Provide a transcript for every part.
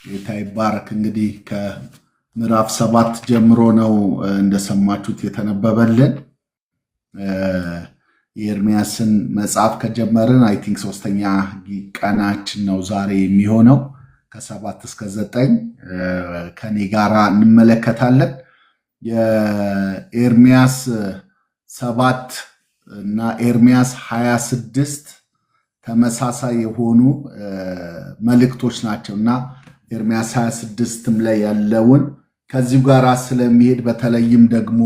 ጌታ ይባረክ። እንግዲህ ከምዕራፍ 7 ጀምሮ ነው እንደሰማችሁት የተነበበልን። የኤርሚያስን መጽሐፍ ከጀመርን አይ ቲንክ 3ኛ ቀናችን ነው ዛሬ የሚሆነው። ከ7 እስከ 9 ከኔ ጋራ እንመለከታለን። የኤርሚያስ 7 እና ኤርሚያስ 26 ተመሳሳይ የሆኑ መልእክቶች ናቸውና ኤርሚያስ 26ም ላይ ያለውን ከዚሁ ጋር ስለሚሄድ በተለይም ደግሞ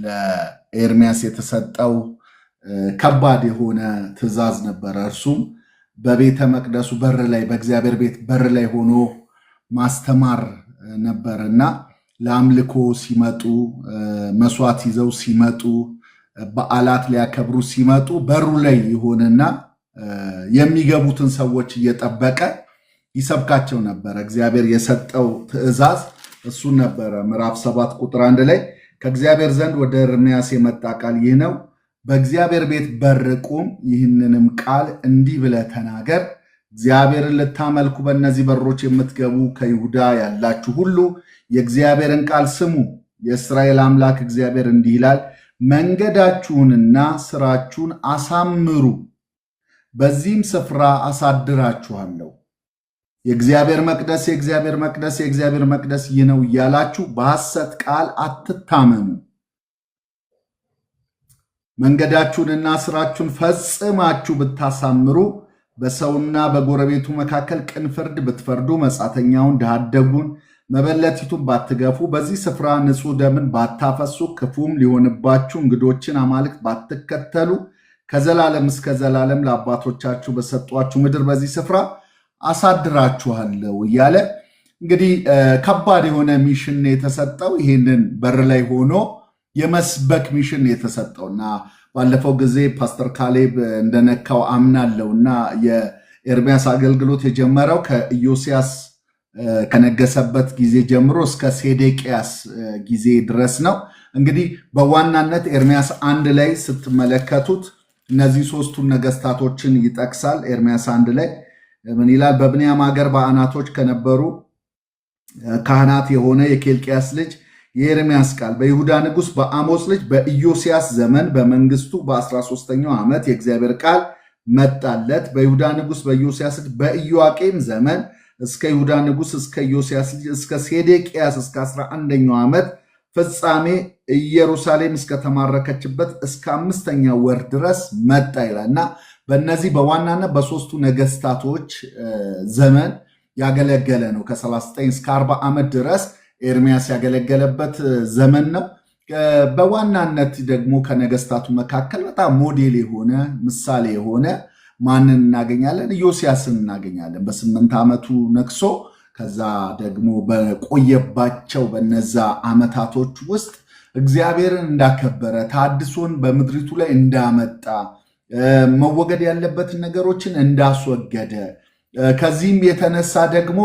ለኤርሚያስ የተሰጠው ከባድ የሆነ ትእዛዝ ነበረ። እርሱም በቤተ መቅደሱ በር ላይ በእግዚአብሔር ቤት በር ላይ ሆኖ ማስተማር ነበርና ለአምልኮ ሲመጡ መስዋዕት ይዘው ሲመጡ በዓላት ሊያከብሩ ሲመጡ በሩ ላይ ይሆንና የሚገቡትን ሰዎች እየጠበቀ ይሰብካቸው ነበር። እግዚአብሔር የሰጠው ትእዛዝ እሱን ነበረ። ምዕራፍ 7 ቁጥር 1 ላይ ከእግዚአብሔር ዘንድ ወደ ኤርሚያስ የመጣ ቃል ይህ ነው፣ በእግዚአብሔር ቤት በር ቁም፣ ይህንንም ቃል እንዲህ ብለህ ተናገር፣ እግዚአብሔርን ልታመልኩ በእነዚህ በሮች የምትገቡ ከይሁዳ ያላችሁ ሁሉ የእግዚአብሔርን ቃል ስሙ። የእስራኤል አምላክ እግዚአብሔር እንዲህ ይላል፣ መንገዳችሁንና ስራችሁን አሳምሩ፣ በዚህም ስፍራ አሳድራችኋለሁ። የእግዚአብሔር መቅደስ የእግዚአብሔር መቅደስ የእግዚአብሔር መቅደስ ይህ ነው እያላችሁ በሐሰት ቃል አትታመኑ። መንገዳችሁንና ስራችሁን ፈጽማችሁ ብታሳምሩ፣ በሰውና በጎረቤቱ መካከል ቅን ፍርድ ብትፈርዱ፣ መጻተኛውን ድሃ አደጉን መበለቲቱን ባትገፉ፣ በዚህ ስፍራ ንጹሕ ደምን ባታፈሱ፣ ክፉም ሊሆንባችሁ እንግዶችን አማልክት ባትከተሉ፣ ከዘላለም እስከ ዘላለም ለአባቶቻችሁ በሰጧችሁ ምድር በዚህ ስፍራ አሳድራችኋለሁ እያለ እንግዲህ ከባድ የሆነ ሚሽን የተሰጠው ይህንን በር ላይ ሆኖ የመስበክ ሚሽን የተሰጠውና ባለፈው ጊዜ ፓስተር ካሌብ እንደነካው አምናለሁና የኤርሚያስ አገልግሎት የጀመረው ከኢዮስያስ ከነገሰበት ጊዜ ጀምሮ እስከ ሴዴቅያስ ጊዜ ድረስ ነው። እንግዲህ በዋናነት ኤርሚያስ 1 ላይ ስትመለከቱት እነዚህ ሶስቱን ነገስታቶችን ይጠቅሳል። ኤርሚያስ 1 ላይ ምን ይላል? በብንያም ሀገር በአናቶች ከነበሩ ካህናት የሆነ የኬልቅያስ ልጅ የኤርሚያስ ቃል በይሁዳ ንጉሥ በአሞጽ ልጅ በኢዮስያስ ዘመን በመንግስቱ በ13ኛው ዓመት የእግዚአብሔር ቃል መጣለት። በይሁዳ ንጉሥ በኢዮስያስ ልጅ በኢዮአቄም ዘመን እስከ ይሁዳ ንጉሥ እስከ ኢዮስያስ ልጅ እስከ ሴዴቅያስ እስከ 11ኛው ዓመት ፍጻሜ ኢየሩሳሌም እስከተማረከችበት እስከ 5ኛው ወር ድረስ መጣ ይላልና በእነዚህ በዋናነት በሶስቱ ነገስታቶች ዘመን ያገለገለ ነው። ከ39 እስከ 40 ዓመት ድረስ ኤርሚያስ ያገለገለበት ዘመን ነው። በዋናነት ደግሞ ከነገስታቱ መካከል በጣም ሞዴል የሆነ ምሳሌ የሆነ ማንን እናገኛለን? ኢዮስያስን እናገኛለን። በ8 ዓመቱ ነግሶ ከዛ ደግሞ በቆየባቸው በነዛ ዓመታቶች ውስጥ እግዚአብሔርን እንዳከበረ ታድሶን በምድሪቱ ላይ እንዳመጣ መወገድ ያለበትን ነገሮችን እንዳስወገደ ከዚህም የተነሳ ደግሞ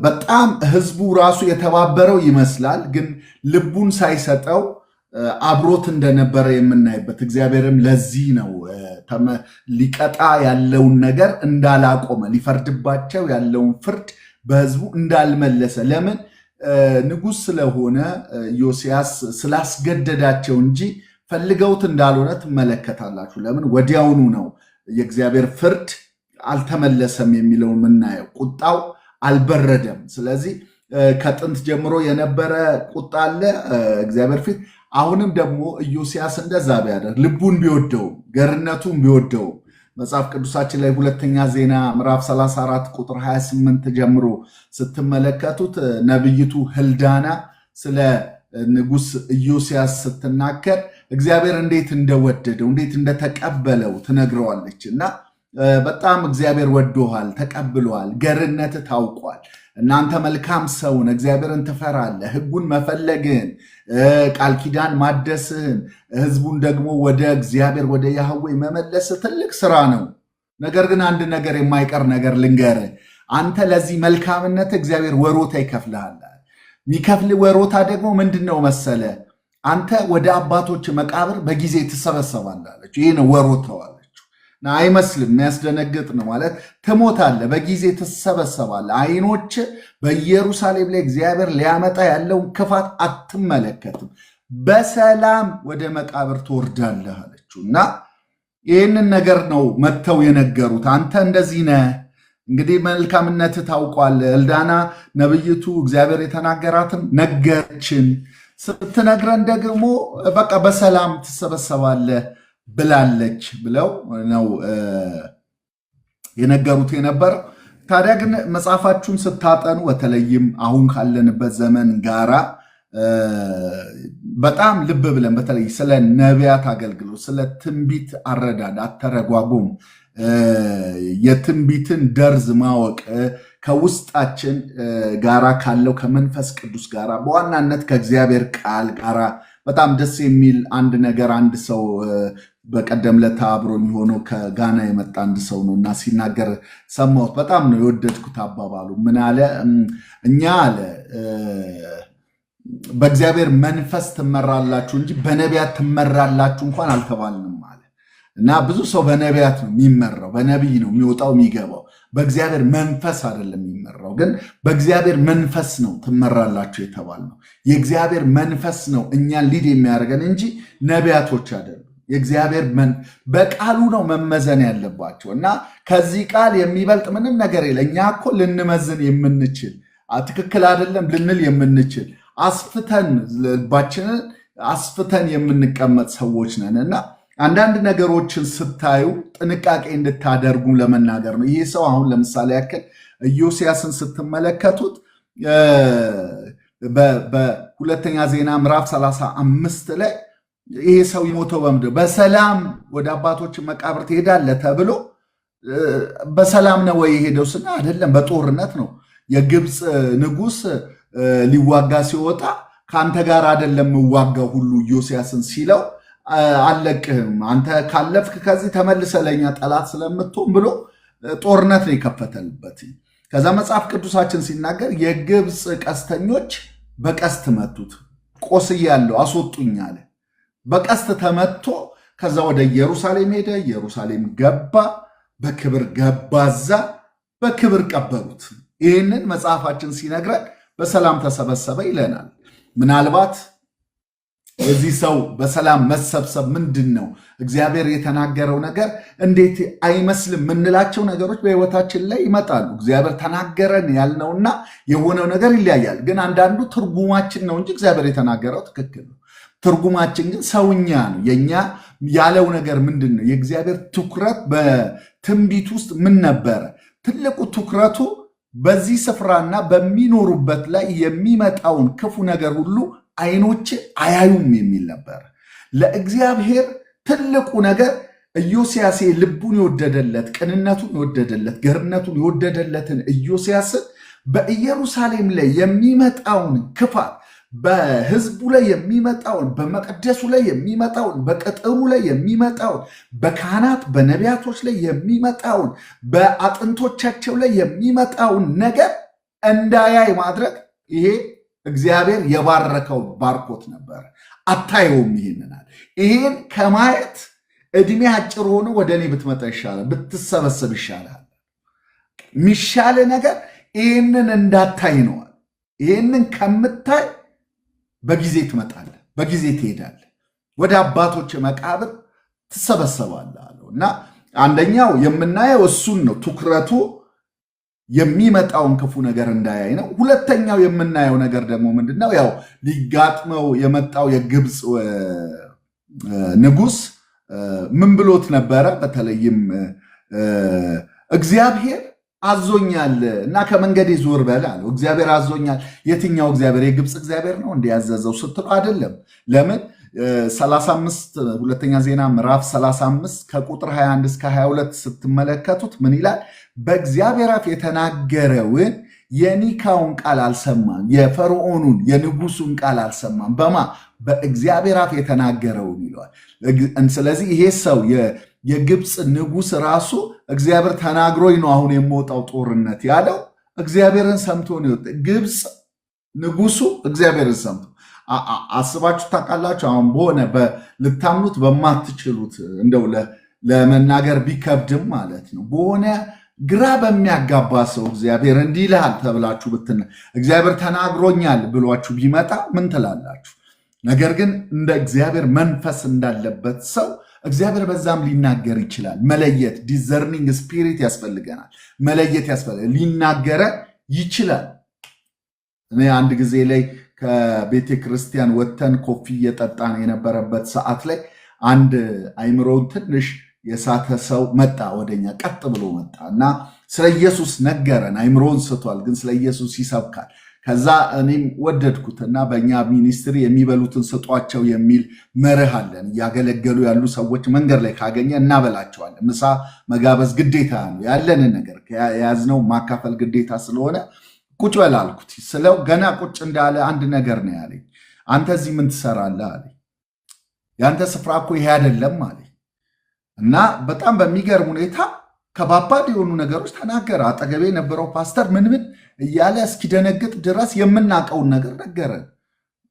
በጣም ህዝቡ ራሱ የተባበረው ይመስላል፣ ግን ልቡን ሳይሰጠው አብሮት እንደነበረ የምናይበት እግዚአብሔርም ለዚህ ነው ሊቀጣ ያለውን ነገር እንዳላቆመ ሊፈርድባቸው ያለውን ፍርድ በህዝቡ እንዳልመለሰ። ለምን? ንጉሥ ስለሆነ ኢዮስያስ ስላስገደዳቸው እንጂ ፈልገውት እንዳልሆነ ትመለከታላችሁ። ለምን? ወዲያውኑ ነው የእግዚአብሔር ፍርድ አልተመለሰም የሚለው የምናየው። ቁጣው አልበረደም። ስለዚህ ከጥንት ጀምሮ የነበረ ቁጣ አለ እግዚአብሔር ፊት። አሁንም ደግሞ ኢዮስያስ እንደዛ ቢያደርግ ልቡን ቢወደው ገርነቱን ቢወደው መጽሐፍ ቅዱሳችን ላይ 2ኛ ዜና ምዕራፍ 34 ቁጥር 28 ጀምሮ ስትመለከቱት ነብይቱ ህልዳና ስለ ንጉሥ ኢዮስያስ ስትናገር እግዚአብሔር እንዴት እንደወደደው እንዴት እንደተቀበለው ትነግረዋለች። እና በጣም እግዚአብሔር ወዶሃል፣ ተቀብሏል፣ ገርነት ታውቋል። እናንተ መልካም ሰውን እግዚአብሔርን ትፈራለህ፣ ህጉን መፈለግህን፣ ቃል ኪዳን ማደስህን፣ ህዝቡን ደግሞ ወደ እግዚአብሔር ወደ ያህዌ መመለስ ትልቅ ስራ ነው። ነገር ግን አንድ ነገር የማይቀር ነገር ልንገርህ፣ አንተ ለዚህ መልካምነት እግዚአብሔር ወሮታ ይከፍልሃል። የሚከፍል ወሮታ ደግሞ ምንድነው መሰለ? አንተ ወደ አባቶች መቃብር በጊዜ ትሰበሰባለህ አለችው። ይህ ነው ወሮታው አለችው። አይመስልም። የሚያስደነግጥ ነው ማለት ትሞታለህ፣ በጊዜ ትሰበሰባለህ። አይኖች በኢየሩሳሌም ላይ እግዚአብሔር ሊያመጣ ያለውን ክፋት አትመለከትም፣ በሰላም ወደ መቃብር ትወርዳለህ አለችው። እና ይህንን ነገር ነው መጥተው የነገሩት። አንተ እንደዚህ ነህ እንግዲህ መልካምነት ታውቋል። ኤልዳና ነብይቱ እግዚአብሔር የተናገራትን ነገረችን። ስትነግረን ደግሞ በቃ በሰላም ትሰበሰባለህ ብላለች ብለው ነው የነገሩት የነበረው። ታዲያ ግን መጽሐፋችሁን ስታጠኑ በተለይም አሁን ካለንበት ዘመን ጋራ በጣም ልብ ብለን በተለይ ስለ ነቢያት አገልግሎት፣ ስለ ትንቢት አረዳድ አተረጓጎም፣ የትንቢትን ደርዝ ማወቅ ከውስጣችን ጋራ ካለው ከመንፈስ ቅዱስ ጋራ በዋናነት ከእግዚአብሔር ቃል ጋራ በጣም ደስ የሚል አንድ ነገር አንድ ሰው በቀደም ለታ አብሮኝ ሆኖ ከጋና የመጣ አንድ ሰው ነው እና ሲናገር ሰማሁት። በጣም ነው የወደድኩት አባባሉ። ምን አለ? እኛ አለ በእግዚአብሔር መንፈስ ትመራላችሁ እንጂ በነቢያት ትመራላችሁ እንኳን አልተባልንም አለ። እና ብዙ ሰው በነቢያት ነው የሚመራው፣ በነቢይ ነው የሚወጣው የሚገባው፣ በእግዚአብሔር መንፈስ አይደለም የሚመራው። ግን በእግዚአብሔር መንፈስ ነው ትመራላችሁ የተባልነው። የእግዚአብሔር መንፈስ ነው እኛን ሊድ የሚያደርገን እንጂ ነቢያቶች አይደሉም። የእግዚአብሔር በቃሉ ነው መመዘን ያለባቸው እና ከዚህ ቃል የሚበልጥ ምንም ነገር የለ። እኛ እኮ ልንመዝን የምንችል ትክክል አይደለም ልንል የምንችል አስፍተን ልባችንን አስፍተን የምንቀመጥ ሰዎች ነን እና አንዳንድ ነገሮችን ስታዩ ጥንቃቄ እንድታደርጉ ለመናገር ነው። ይህ ሰው አሁን ለምሳሌ ያክል ኢዮስያስን ስትመለከቱት በሁለተኛ ዜና ምዕራፍ 35 ላይ ይሄ ሰው የሞተው በምድር በሰላም ወደ አባቶች መቃብር ትሄዳለህ ተብሎ በሰላም ነው ወይ የሄደው? ስና አይደለም፣ በጦርነት ነው። የግብፅ ንጉሥ ሊዋጋ ሲወጣ ከአንተ ጋር አይደለም የምዋጋው ሁሉ ኢዮስያስን ሲለው አለቅህም፣ አንተ ካለፍክ ከዚህ ተመልሰ ለኛ ጠላት ስለምትሆን ብሎ ጦርነት ነው የከፈተልበት። ከዛ መጽሐፍ ቅዱሳችን ሲናገር የግብፅ ቀስተኞች በቀስት መቱት፣ ቆስያለሁ አስወጡኝ አለ። በቀስት ተመቶ ከዛ ወደ ኢየሩሳሌም ሄደ። ኢየሩሳሌም ገባ፣ በክብር ገባ፣ እዛ በክብር ቀበሩት። ይህንን መጽሐፋችን ሲነግረን በሰላም ተሰበሰበ ይለናል። ምናልባት የዚህ ሰው በሰላም መሰብሰብ ምንድን ነው? እግዚአብሔር የተናገረው ነገር እንዴት አይመስልም የምንላቸው ነገሮች በሕይወታችን ላይ ይመጣሉ። እግዚአብሔር ተናገረን ያልነውና የሆነው ነገር ይለያያል። ግን አንዳንዱ ትርጉማችን ነው እንጂ እግዚአብሔር የተናገረው ትክክል ነው። ትርጉማችን ግን ሰውኛ ነው። የኛ ያለው ነገር ምንድን ነው? የእግዚአብሔር ትኩረት በትንቢት ውስጥ ምን ነበረ? ትልቁ ትኩረቱ በዚህ ስፍራና በሚኖሩበት ላይ የሚመጣውን ክፉ ነገር ሁሉ አይኖች አያዩም የሚል ነበር። ለእግዚአብሔር ትልቁ ነገር ኢዮስያስ ልቡን የወደደለት ቅንነቱን የወደደለት ገርነቱን የወደደለትን ኢዮስያስን በኢየሩሳሌም ላይ የሚመጣውን ክፋት፣ በሕዝቡ ላይ የሚመጣውን፣ በመቅደሱ ላይ የሚመጣውን፣ በቅጥሩ ላይ የሚመጣውን፣ በካህናት በነቢያቶች ላይ የሚመጣውን፣ በአጥንቶቻቸው ላይ የሚመጣውን ነገር እንዳያይ ማድረግ ይሄ እግዚአብሔር የባረከው ባርኮት ነበር። አታየውም። ይህንናል ይህን ከማየት ዕድሜ አጭር ሆኖ ወደ እኔ ብትመጣ ይሻላል፣ ብትሰበሰብ ይሻላል። የሚሻለ ነገር ይህንን እንዳታይ ነዋል። ይህንን ከምታይ በጊዜ ትመጣለህ፣ በጊዜ ትሄዳለህ፣ ወደ አባቶች መቃብር ትሰበሰባለህ አለው እና አንደኛው የምናየው እሱን ነው። ትኩረቱ የሚመጣውን ክፉ ነገር እንዳያይ ነው። ሁለተኛው የምናየው ነገር ደግሞ ምንድነው? ያው ሊጋጥመው የመጣው የግብፅ ንጉሥ ምን ብሎት ነበረ? በተለይም እግዚአብሔር አዞኛል እና ከመንገዴ ዞር በል አለው። እግዚአብሔር አዞኛል። የትኛው እግዚአብሔር? የግብፅ እግዚአብሔር ነው እንዲያዘዘው ስትሉ አይደለም። ለምን 35 ሁለተኛ ዜና ምዕራፍ 35 ከቁጥር 21 እስከ 22 ስትመለከቱት ምን ይላል? በእግዚአብሔር አፍ የተናገረውን የኒካውን ቃል አልሰማም፣ የፈርዖኑን የንጉሱን ቃል አልሰማም። በማ በእግዚአብሔር አፍ የተናገረውን ይለዋል። ስለዚህ ይሄ ሰው የግብፅ ንጉስ ራሱ እግዚአብሔር ተናግሮኝ ነው አሁን የምወጣው ጦርነት ያለው እግዚአብሔርን ሰምቶ ነው የወጣው። ግብፅ ንጉሱ እግዚአብሔርን ሰምቶ አስባችሁ ታውቃላችሁ? አሁን በሆነ ልታምኑት በማትችሉት እንደው ለመናገር ቢከብድም ማለት ነው። በሆነ ግራ በሚያጋባ ሰው እግዚአብሔር እንዲህ ይልሃል ተብላችሁ እግዚአብሔር ተናግሮኛል ብሏችሁ ቢመጣ ምን ትላላችሁ? ነገር ግን እንደ እግዚአብሔር መንፈስ እንዳለበት ሰው እግዚአብሔር በዛም ሊናገር ይችላል። መለየት ዲዘርኒንግ ስፒሪት ያስፈልገናል። መለየት ያስፈልገናል። ሊናገረ ይችላል። እኔ አንድ ጊዜ ላይ ከቤተ ክርስቲያን ወጥተን ኮፊ እየጠጣን የነበረበት ሰዓት ላይ አንድ አይምሮውን ትንሽ የሳተ ሰው መጣ፣ ወደኛ ቀጥ ብሎ መጣ እና ስለ ኢየሱስ ነገረን። አይምሮውን ስቷል፣ ግን ስለ ኢየሱስ ይሰብካል። ከዛ እኔም ወደድኩትና በእኛ ሚኒስትሪ የሚበሉትን ስጧቸው የሚል መርህ አለን። እያገለገሉ ያሉ ሰዎች መንገድ ላይ ካገኘ እናበላቸዋለን። ምሳ መጋበዝ ግዴታ ነው። ያለንን ነገር የያዝነው ማካፈል ግዴታ ስለሆነ ቁጭ በል አልኩት። ስለው ገና ቁጭ እንዳለ አንድ ነገር ነው ያለኝ። አንተ እዚህ ምን ትሰራለህ አለኝ። ያንተ ስፍራ እኮ ይሄ አይደለም አለኝ እና በጣም በሚገርም ሁኔታ ከባባድ የሆኑ ነገሮች ተናገረ። አጠገቤ የነበረው ፓስተር ምን እያለ እስኪደነግጥ ድረስ የምናውቀውን ነገር ነገረን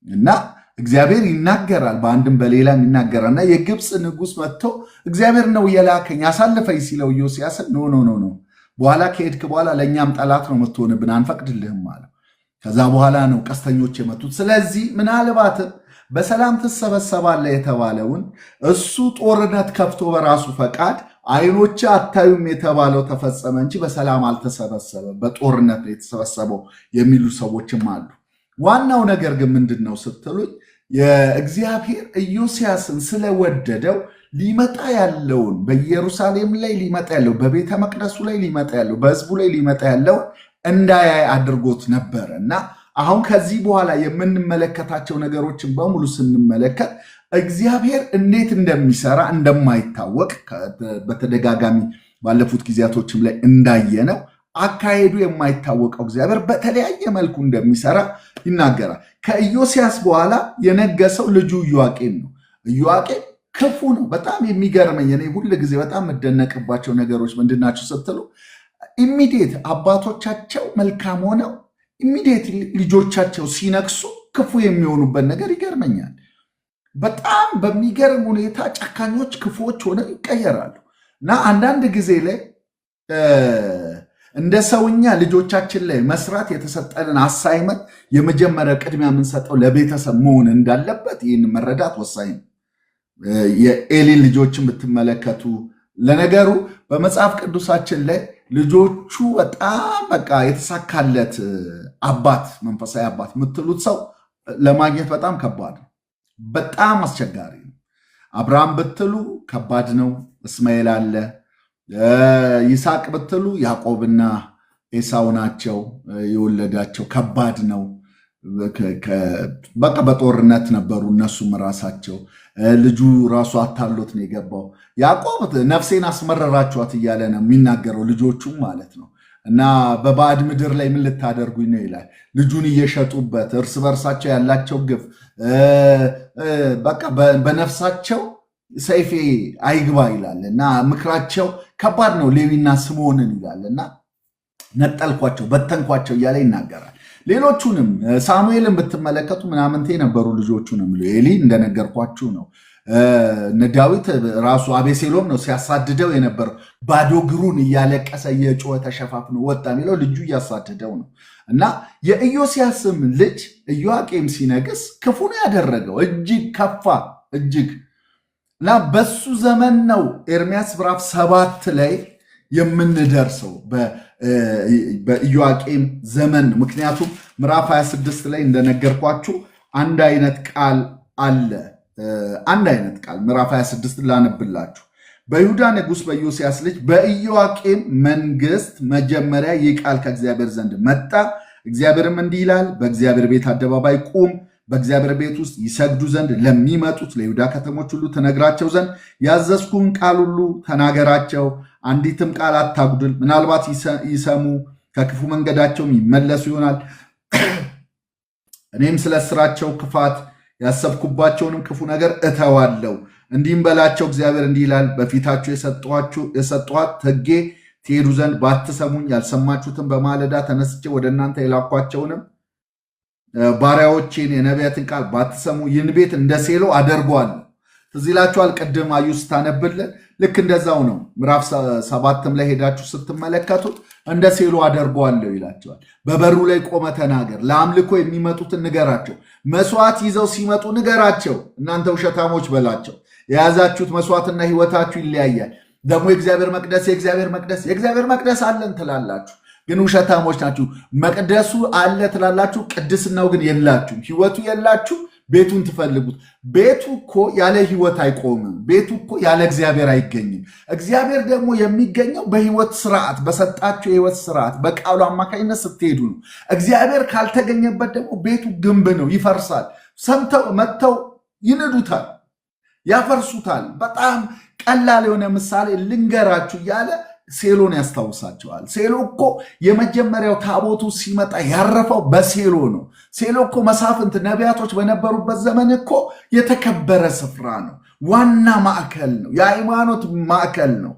እና እግዚአብሔር ይናገራል፣ በአንድም በሌላም ይናገራል። እና የግብፅ ንጉሥ መጥቶ እግዚአብሔር ነው የላከኝ አሳልፈኝ ሲለው ኢዮስያስን ኖ በኋላ ከሄድክ በኋላ ለእኛም ጠላት ነው የምትሆንብን፣ አንፈቅድልህም አለው። ከዛ በኋላ ነው ቀስተኞች የመጡት። ስለዚህ ምናልባትም በሰላም ትሰበሰባለህ የተባለውን እሱ ጦርነት ከፍቶ በራሱ ፈቃድ አይኖች አታዩም የተባለው ተፈጸመ እንጂ በሰላም አልተሰበሰበም፣ በጦርነት ነው የተሰበሰበው የሚሉ ሰዎችም አሉ። ዋናው ነገር ግን ምንድን ነው ስትሉኝ የእግዚአብሔር ኢዮስያስን ስለወደደው ሊመጣ ያለውን በኢየሩሳሌም ላይ ሊመጣ ያለው በቤተ መቅደሱ ላይ ሊመጣ ያለው በሕዝቡ ላይ ሊመጣ ያለው እንዳያይ አድርጎት ነበረ እና አሁን ከዚህ በኋላ የምንመለከታቸው ነገሮችን በሙሉ ስንመለከት እግዚአብሔር እንዴት እንደሚሰራ እንደማይታወቅ በተደጋጋሚ ባለፉት ጊዜያቶችም ላይ እንዳየነው አካሄዱ የማይታወቀው እግዚአብሔር በተለያየ መልኩ እንደሚሰራ ይናገራል። ከኢዮስያስ በኋላ የነገሰው ልጁ ኢዮአቄም ነው። ኢዮአቄም ክፉ ነው። በጣም የሚገርመኝ እኔ ሁል ጊዜ በጣም የምደነቅባቸው ነገሮች ምንድናቸው ስትሉ ኢሚዲየት አባቶቻቸው መልካም ሆነው ኢሚዲየት ልጆቻቸው ሲነግሱ ክፉ የሚሆኑበት ነገር ይገርመኛል። በጣም በሚገርም ሁኔታ ጨካኞች ክፉዎች ሆነው ይቀየራሉ እና አንዳንድ ጊዜ ላይ እንደ ሰውኛ ልጆቻችን ላይ መስራት የተሰጠንን አሳይመንት የመጀመሪያ ቅድሚያ የምንሰጠው ለቤተሰብ መሆን እንዳለበት ይህን መረዳት ወሳኝ ነው። የኤሊን ልጆችን ብትመለከቱ ለነገሩ በመጽሐፍ ቅዱሳችን ላይ ልጆቹ በጣም በቃ የተሳካለት አባት መንፈሳዊ አባት የምትሉት ሰው ለማግኘት በጣም ከባድ ነው። በጣም አስቸጋሪ ነው። አብርሃም ብትሉ ከባድ ነው። እስማኤል አለ። ይስሐቅ ብትሉ ያዕቆብና ኤሳው ናቸው የወለዳቸው። ከባድ ነው። በቃ በጦርነት ነበሩ እነሱም ራሳቸው። ልጁ ራሱ አታሎት ነው የገባው። ያዕቆብ ነፍሴን አስመረራችኋት እያለ ነው የሚናገረው ልጆቹም ማለት ነው። እና በባዕድ ምድር ላይ ምን ልታደርጉኝ ነው ይላል። ልጁን እየሸጡበት እርስ በርሳቸው ያላቸው ግፍ በቃ በነፍሳቸው ሰይፌ አይግባ ይላል እና ምክራቸው ከባድ ነው። ሌዊና ስምዖንን ይላል እና ነጠልኳቸው፣ በተንኳቸው እያለ ይናገራል። ሌሎቹንም ሳሙኤልን ብትመለከቱ ምናምንቴ ነበሩ ልጆቹንም ኤሊ እንደነገርኳችሁ ነው። ዳዊት ራሱ አቤሴሎም ነው ሲያሳድደው የነበረው። ባዶ እግሩን እያለቀሰ እየጮኸ ተሸፋፍኖ ወጣ የሚለው ልጁ እያሳድደው ነው። እና የኢዮስያስም ልጅ ኢዮአቄም ሲነግስ ክፉ ነው ያደረገው፣ እጅግ ከፋ እጅግ እና በሱ ዘመን ነው ኤርምያስ ምዕራፍ 7 ላይ የምንደርሰው በኢዮአቄም ዘመን። ምክንያቱም ምዕራፍ 26 ላይ እንደነገርኳችሁ አንድ አይነት ቃል አለ። አንድ አይነት ቃል ምዕራፍ 26 ላነብላችሁ። በይሁዳ ንጉሥ በኢዮስያስ ልጅ በኢዮአቄም መንግስት መጀመሪያ ይህ ቃል ከእግዚአብሔር ዘንድ መጣ። እግዚአብሔርም እንዲህ ይላል፣ በእግዚአብሔር ቤት አደባባይ ቁም፣ በእግዚአብሔር ቤት ውስጥ ይሰግዱ ዘንድ ለሚመጡት ለይሁዳ ከተሞች ሁሉ ትነግራቸው ዘንድ ያዘዝኩን ቃል ሁሉ ተናገራቸው። አንዲትም ቃል አታጉድል። ምናልባት ይሰሙ ከክፉ መንገዳቸውም ይመለሱ ይሆናል። እኔም ስለ ስራቸው ክፋት ያሰብኩባቸውንም ክፉ ነገር እተዋለሁ። እንዲህም በላቸው፣ እግዚአብሔር እንዲህ ይላል፣ በፊታችሁ የሰጠኋት ሕጌ ትሄዱ ዘንድ ባትሰሙኝ፣ ያልሰማችሁትን በማለዳ ተነስቼ ወደ እናንተ የላኳቸውንም ባሪያዎቼን የነቢያትን ቃል ባትሰሙ ይህን ቤት እንደ ሴሎ አደርገዋለሁ። ትዝ ይላችኋል። ቅድም አዩ ስታነብልን ልክ እንደዛው ነው። ምዕራፍ 7 ላይ ሄዳችሁ ስትመለከቱት እንደ ሴሎ አደርገዋለሁ ይላቸዋል። በበሩ ላይ ቆመ ተናገር፣ ለአምልኮ የሚመጡትን ንገራቸው፣ መስዋዕት ይዘው ሲመጡ ንገራቸው፣ እናንተ ውሸታሞች በላቸው። የያዛችሁት መስዋዕትና ሕይወታችሁ ይለያያል። ደግሞ የእግዚአብሔር መቅደስ አለን ትላላችሁ፣ ግን ውሸታሞች ናችሁ። መቅደሱ አለ ትላላችሁ፣ ቅድስናው ግን የላችሁ፣ ሕይወቱ የላችሁ። ቤቱን ትፈልጉት። ቤቱ እኮ ያለ ሕይወት አይቆምም። ቤቱ እኮ ያለ እግዚአብሔር አይገኝም። እግዚአብሔር ደግሞ የሚገኘው በሕይወት ስርዓት፣ በሰጣቸው የሕይወት ስርዓት፣ በቃሉ አማካኝነት ስትሄዱ ነው። እግዚአብሔር ካልተገኘበት ደግሞ ቤቱ ግንብ ነው፣ ይፈርሳል። ሰምተው መጥተው ይንዱታል፣ ያፈርሱታል። በጣም ቀላል የሆነ ምሳሌ ልንገራችሁ እያለ ሴሎን ያስታውሳቸዋል። ሴሎ እኮ የመጀመሪያው ታቦቱ ሲመጣ ያረፈው በሴሎ ነው። ሴሎ እኮ መሳፍንት ነቢያቶች በነበሩበት ዘመን እኮ የተከበረ ስፍራ ነው። ዋና ማዕከል ነው። የሃይማኖት ማዕከል ነው።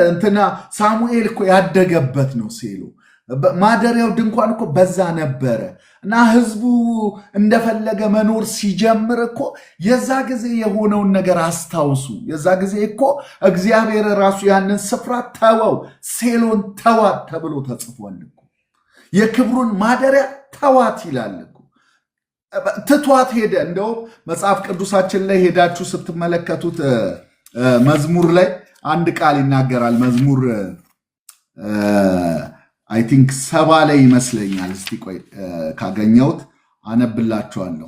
እንትና ሳሙኤል እኮ ያደገበት ነው ሴሎ። ማደሪያው ድንኳን እኮ በዛ ነበረ እና ህዝቡ እንደፈለገ መኖር ሲጀምር እኮ የዛ ጊዜ የሆነውን ነገር አስታውሱ። የዛ ጊዜ እኮ እግዚአብሔር ራሱ ያንን ስፍራ ተወው፣ ሴሎን ተዋት ተብሎ ተጽፏል እኮ። የክብሩን ማደሪያ ተዋት ይላል እኮ። ትቷት ሄደ። እንደውም መጽሐፍ ቅዱሳችን ላይ ሄዳችሁ ስትመለከቱት መዝሙር ላይ አንድ ቃል ይናገራል። መዝሙር አይ ቲንክ 70 ላይ ይመስለኛል። እስቲ ቆይ ካገኘሁት አነብላችኋለሁ።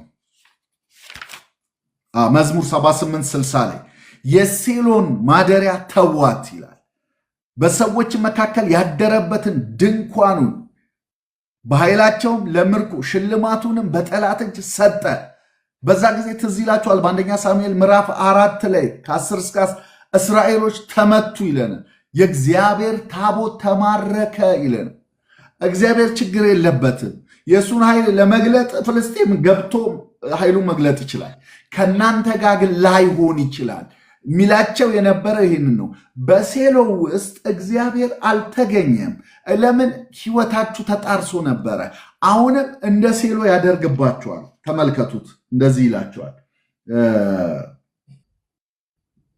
መዝሙር 78:60 ላይ የሴሎን ማደሪያ ተዋት ይላል። በሰዎች መካከል ያደረበትን ድንኳኑን በኃይላቸውም ለምርኮ ሽልማቱንም በጠላት እጅ ሰጠ። በዛ ጊዜ ትዝ ይላችኋል በአንደኛ ሳሙኤል ምዕራፍ 4 ላይ ከ10 እስከ እስራኤሎች ተመቱ ይለናል። የእግዚአብሔር ታቦት ተማረከ ይለን። እግዚአብሔር ችግር የለበትም። የእሱን ኃይል ለመግለጥ ፍልስጤም ገብቶ ኃይሉን መግለጥ ይችላል። ከእናንተ ጋር ግን ላይሆን ይችላል ሚላቸው የነበረ ይህን ነው። በሴሎ ውስጥ እግዚአብሔር አልተገኘም። ለምን? ሕይወታችሁ ተጣርሶ ነበረ። አሁንም እንደ ሴሎ ያደርግባቸዋል። ተመልከቱት፣ እንደዚህ ይላቸዋል።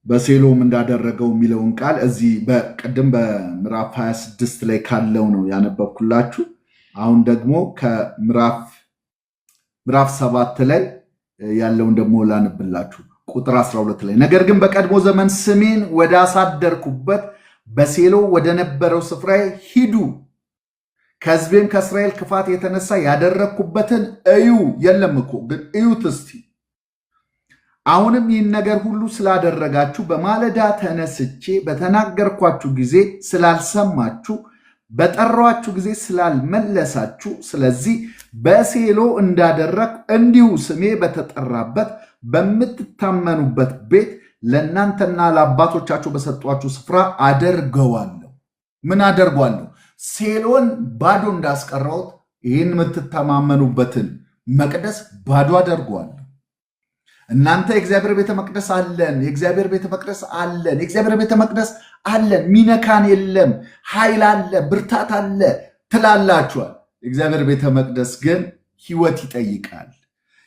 በሴሎም እንዳደረገው የሚለውን ቃል እዚህ በቅድም በምዕራፍ 26 ላይ ካለው ነው ያነበብኩላችሁ። አሁን ደግሞ ከምዕራፍ 7 ላይ ያለውን ደግሞ ላንብላችሁ። ቁጥር 12 ላይ ነገር ግን በቀድሞ ዘመን ስሜን ወደ አሳደርኩበት በሴሎ ወደ ነበረው ስፍራ ሂዱ፣ ከሕዝቤም ከእስራኤል ክፋት የተነሳ ያደረግኩበትን እዩ። የለም እኮ ግን እዩት እስቲ። አሁንም ይህን ነገር ሁሉ ስላደረጋችሁ በማለዳ ተነስቼ በተናገርኳችሁ ጊዜ ስላልሰማችሁ፣ በጠራኋችሁ ጊዜ ስላልመለሳችሁ፣ ስለዚህ በሴሎ እንዳደረግኩ እንዲሁ ስሜ በተጠራበት በምትታመኑበት ቤት ለእናንተና ለአባቶቻችሁ በሰጧችሁ ስፍራ አደርገዋለሁ። ምን አደርገዋለሁ? ሴሎን ባዶ እንዳስቀረሁት ይህን የምትተማመኑበትን መቅደስ ባዶ አደርገዋለሁ። እናንተ የእግዚአብሔር ቤተ መቅደስ አለን፣ የእግዚአብሔር ቤተ መቅደስ አለን፣ የእግዚአብሔር ቤተ መቅደስ አለን፣ ሚነካን የለም፣ ኃይል አለ፣ ብርታት አለ ትላላችኋል። የእግዚአብሔር ቤተ መቅደስ ግን ሕይወት ይጠይቃል።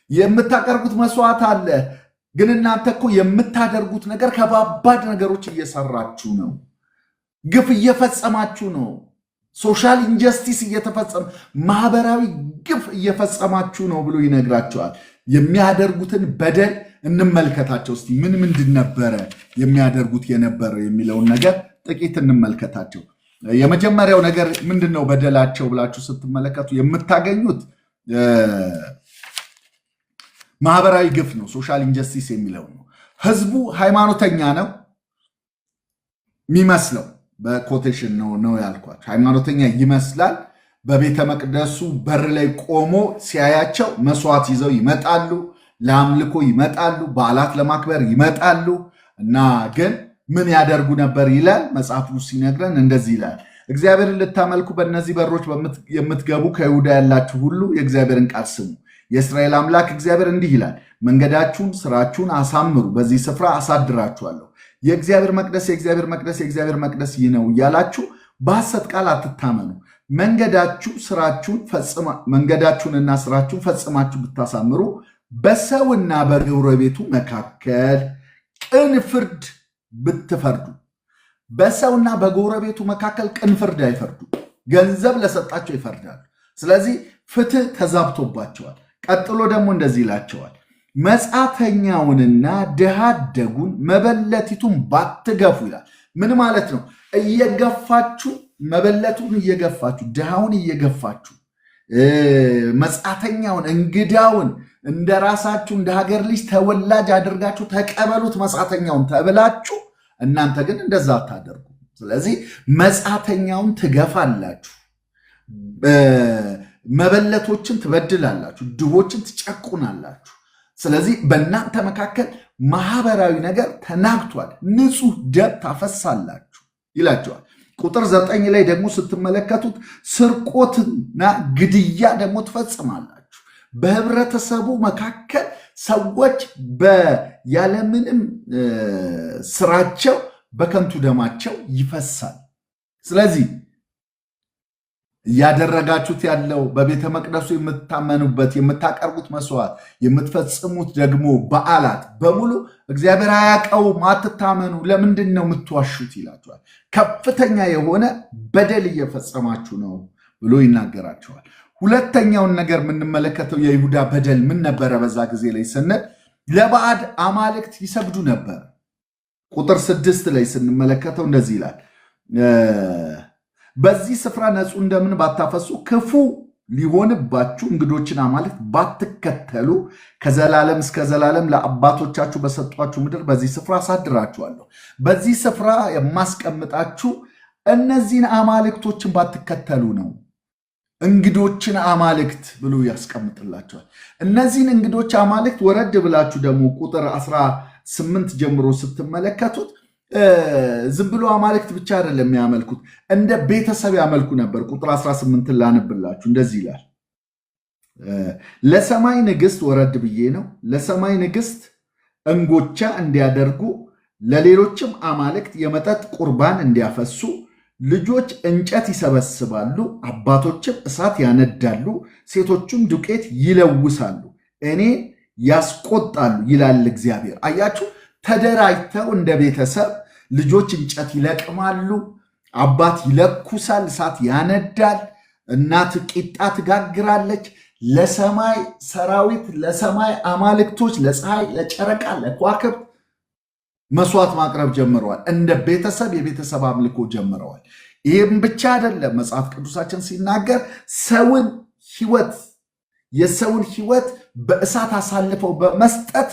የምታቀርቡት መስዋዕት አለ፣ ግን እናንተ እኮ የምታደርጉት ነገር ከባባድ ነገሮች እየሰራችሁ ነው። ግፍ እየፈጸማችሁ ነው። ሶሻል ኢንጀስቲስ እየተፈጸመ ማህበራዊ ግፍ እየፈጸማችሁ ነው ብሎ ይነግራቸዋል። የሚያደርጉትን በደል እንመልከታቸው እስቲ። ምንድን ነበረ የሚያደርጉት የነበረ የሚለውን ነገር ጥቂት እንመልከታቸው። የመጀመሪያው ነገር ምንድን ነው? በደላቸው ብላችሁ ስትመለከቱ የምታገኙት ማህበራዊ ግፍ ነው። ሶሻል ኢንጀስቲስ የሚለው ነው። ህዝቡ ሃይማኖተኛ ነው የሚመስለው፣ በኮቴሽን ነው ያልኳቸው። ሃይማኖተኛ ይመስላል። በቤተ መቅደሱ በር ላይ ቆሞ ሲያያቸው መስዋዕት ይዘው ይመጣሉ፣ ለአምልኮ ይመጣሉ፣ በዓላት ለማክበር ይመጣሉ። እና ግን ምን ያደርጉ ነበር ይላል መጽሐፉ ሲነግረን፣ እንደዚህ ይላል። እግዚአብሔርን ልታመልኩ በእነዚህ በሮች የምትገቡ ከይሁዳ ያላችሁ ሁሉ የእግዚአብሔርን ቃል ስሙ። የእስራኤል አምላክ እግዚአብሔር እንዲህ ይላል፣ መንገዳችሁን ስራችሁን አሳምሩ፣ በዚህ ስፍራ አሳድራችኋለሁ። የእግዚአብሔር መቅደስ የእግዚአብሔር መቅደስ የእግዚአብሔር መቅደስ ይህ ነው እያላችሁ በሐሰት ቃል አትታመኑ። መንገዳችሁንና ስራችሁን ፈጽማችሁ ብታሳምሩ በሰውና በጎረቤቱ መካከል ቅን ፍርድ ብትፈርዱ በሰውና በጎረቤቱ መካከል ቅን ፍርድ አይፈርዱ፣ ገንዘብ ለሰጣቸው ይፈርዳሉ። ስለዚህ ፍትህ ተዛብቶባቸዋል። ቀጥሎ ደግሞ እንደዚህ ይላቸዋል፣ መጻተኛውንና ድሃ አደጉን መበለቲቱን ባትገፉ ይላል። ምን ማለት ነው? እየገፋችሁ መበለቱን እየገፋችሁ ድሃውን እየገፋችሁ መጻተኛውን እንግዳውን እንደ ራሳችሁ እንደ ሀገር ልጅ ተወላጅ አድርጋችሁ ተቀበሉት መጻተኛውን ተብላችሁ፣ እናንተ ግን እንደዛ አታደርጉ። ስለዚህ መጻተኛውን ትገፋላችሁ፣ መበለቶችን ትበድላላችሁ፣ ድሆችን ትጨቁናላችሁ። ስለዚህ በእናንተ መካከል ማህበራዊ ነገር ተናግቷል፣ ንጹህ ደም ታፈሳላችሁ ይላቸዋል። ቁጥር 9 ላይ ደግሞ ስትመለከቱት ስርቆትና ግድያ ደግሞ ትፈጽማላችሁ። በህብረተሰቡ መካከል ሰዎች ያለምንም ስራቸው በከንቱ ደማቸው ይፈሳል። ስለዚህ እያደረጋችሁት ያለው በቤተ መቅደሱ የምታመኑበት የምታቀርቡት መስዋዕት የምትፈጽሙት ደግሞ በዓላት በሙሉ እግዚአብሔር አያውቀውም፣ አትታመኑ፣ ለምንድን ነው የምትዋሹት ይላቸዋል። ከፍተኛ የሆነ በደል እየፈጸማችሁ ነው ብሎ ይናገራቸዋል። ሁለተኛውን ነገር የምንመለከተው የይሁዳ በደል ምን ነበረ? በዛ ጊዜ ላይ ስንል ለባዕድ አማልክት ይሰግዱ ነበር። ቁጥር 6 ላይ ስንመለከተው እንደዚህ ይላል፣ በዚህ ስፍራ ንጹሕ ደምን ባታፈሱ ክፉ ሊሆንባችሁ እንግዶችን አማልክት ባትከተሉ ከዘላለም እስከ ዘላለም ለአባቶቻችሁ በሰጧችሁ ምድር በዚህ ስፍራ አሳድራችኋለሁ። በዚህ ስፍራ የማስቀምጣችሁ እነዚህን አማልክቶችን ባትከተሉ ነው። እንግዶችን አማልክት ብሎ ያስቀምጥላቸዋል። እነዚህን እንግዶች አማልክት ወረድ ብላችሁ ደግሞ ቁጥር 18 ጀምሮ ስትመለከቱት ዝም ብሎ አማልክት ብቻ አይደለም የሚያመልኩት፣ እንደ ቤተሰብ ያመልኩ ነበር። ቁጥር 18 ላንብላችሁ፣ እንደዚህ ይላል፣ ለሰማይ ንግሥት ወረድ ብዬ ነው፣ ለሰማይ ንግሥት እንጎቻ እንዲያደርጉ ለሌሎችም አማልክት የመጠጥ ቁርባን እንዲያፈሱ ልጆች እንጨት ይሰበስባሉ፣ አባቶችም እሳት ያነዳሉ፣ ሴቶቹም ዱቄት ይለውሳሉ፣ እኔ ያስቆጣሉ ይላል እግዚአብሔር። አያችሁ፣ ተደራጅተው እንደ ቤተሰብ ልጆች እንጨት ይለቅማሉ፣ አባት ይለኩሳል፣ እሳት ያነዳል፣ እናት ቂጣ ትጋግራለች። ለሰማይ ሰራዊት፣ ለሰማይ አማልክቶች፣ ለፀሐይ፣ ለጨረቃ፣ ለከዋክብት መስዋዕት ማቅረብ ጀምረዋል። እንደ ቤተሰብ የቤተሰብ አምልኮ ጀምረዋል። ይህም ብቻ አይደለም። መጽሐፍ ቅዱሳችን ሲናገር የሰውን ሕይወት በእሳት አሳልፈው በመስጠት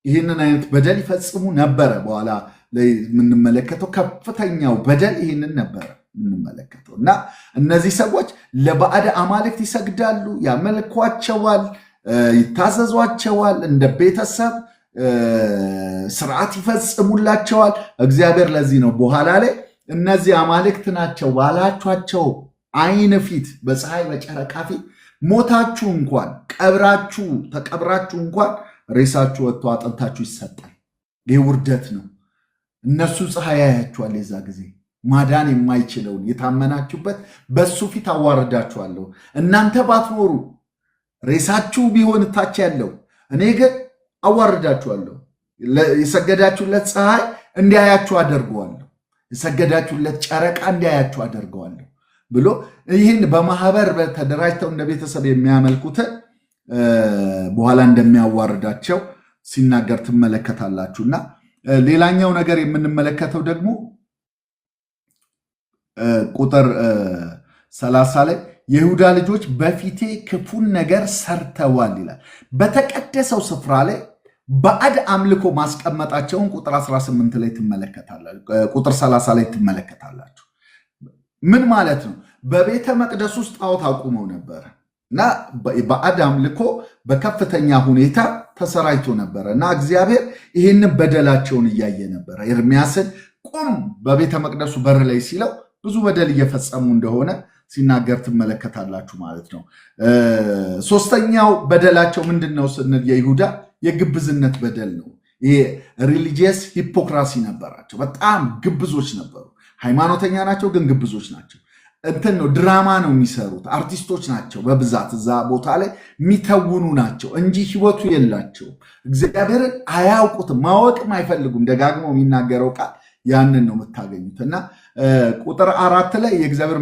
ይህንን አይነት በደል ይፈጽሙ ነበረ። በኋላ ላይ የምንመለከተው ከፍተኛው በደል ይህንን ነበረ የምንመለከተው እና እነዚህ ሰዎች ለባዕድ አማልክት ይሰግዳሉ፣ ያመልኳቸዋል፣ ይታዘዟቸዋል፣ እንደ ቤተሰብ ስርዓት ይፈጽሙላቸዋል። እግዚአብሔር ለዚህ ነው በኋላ ላይ እነዚህ አማልክት ናቸው ባላችኋቸው ዓይን ፊት በፀሐይ በጨረቃ ፊት ሞታችሁ እንኳን ቀብራችሁ ተቀብራችሁ እንኳን ሬሳችሁ ወጥቶ አጥንታችሁ ይሰጣል። ይህ ውርደት ነው። እነሱ ፀሐይ ያያችኋል። የዛ ጊዜ ማዳን የማይችለውን የታመናችሁበት በሱ ፊት አዋርዳችኋለሁ። እናንተ ባትኖሩ ሬሳችሁ ቢሆን ታች ያለው እኔ ግን አዋርዳችኋለሁ። የሰገዳችሁለት ፀሐይ እንዲያያችሁ አደርገዋለሁ፣ የሰገዳችሁለት ጨረቃ እንዲያያችሁ አደርገዋለሁ ብሎ ይህን በማህበር ተደራጅተው እንደ ቤተሰብ የሚያመልኩትን በኋላ እንደሚያዋርዳቸው ሲናገር ትመለከታላችሁና ሌላኛው ነገር የምንመለከተው ደግሞ ቁጥር 30 ላይ የይሁዳ ልጆች በፊቴ ክፉን ነገር ሰርተዋል ይላል። በተቀደሰው ስፍራ ላይ ባዕድ አምልኮ ማስቀመጣቸውን ቁጥር 18 ላይ ትመለከታላችሁ፣ ቁጥር 30 ላይ ትመለከታላችሁ። ምን ማለት ነው? በቤተ መቅደስ ውስጥ ጣዖት አቁመው ነበረ እና ባዕድ አምልኮ በከፍተኛ ሁኔታ ተሰራይቶ ነበረ እና እግዚአብሔር ይህንን በደላቸውን እያየ ነበረ። ኤርምያስን ቁም በቤተ መቅደሱ በር ላይ ሲለው ብዙ በደል እየፈጸሙ እንደሆነ ሲናገር ትመለከታላችሁ ማለት ነው። ሶስተኛው በደላቸው ምንድን ነው ስንል የይሁዳ የግብዝነት በደል ነው። ይሄ ሪሊጂየስ ሂፖክራሲ ነበራቸው። በጣም ግብዞች ነበሩ። ሃይማኖተኛ ናቸው ግን ግብዞች ናቸው። እንትን ነው፣ ድራማ ነው የሚሰሩት። አርቲስቶች ናቸው በብዛት እዛ ቦታ ላይ የሚተውኑ ናቸው እንጂ ህይወቱ የላቸውም። እግዚአብሔርን አያውቁትም፣ ማወቅም አይፈልጉም። ደጋግሞ የሚናገረው ቃል ያንን ነው የምታገኙት። እና ቁጥር 4 ላይ የእግዚአብሔር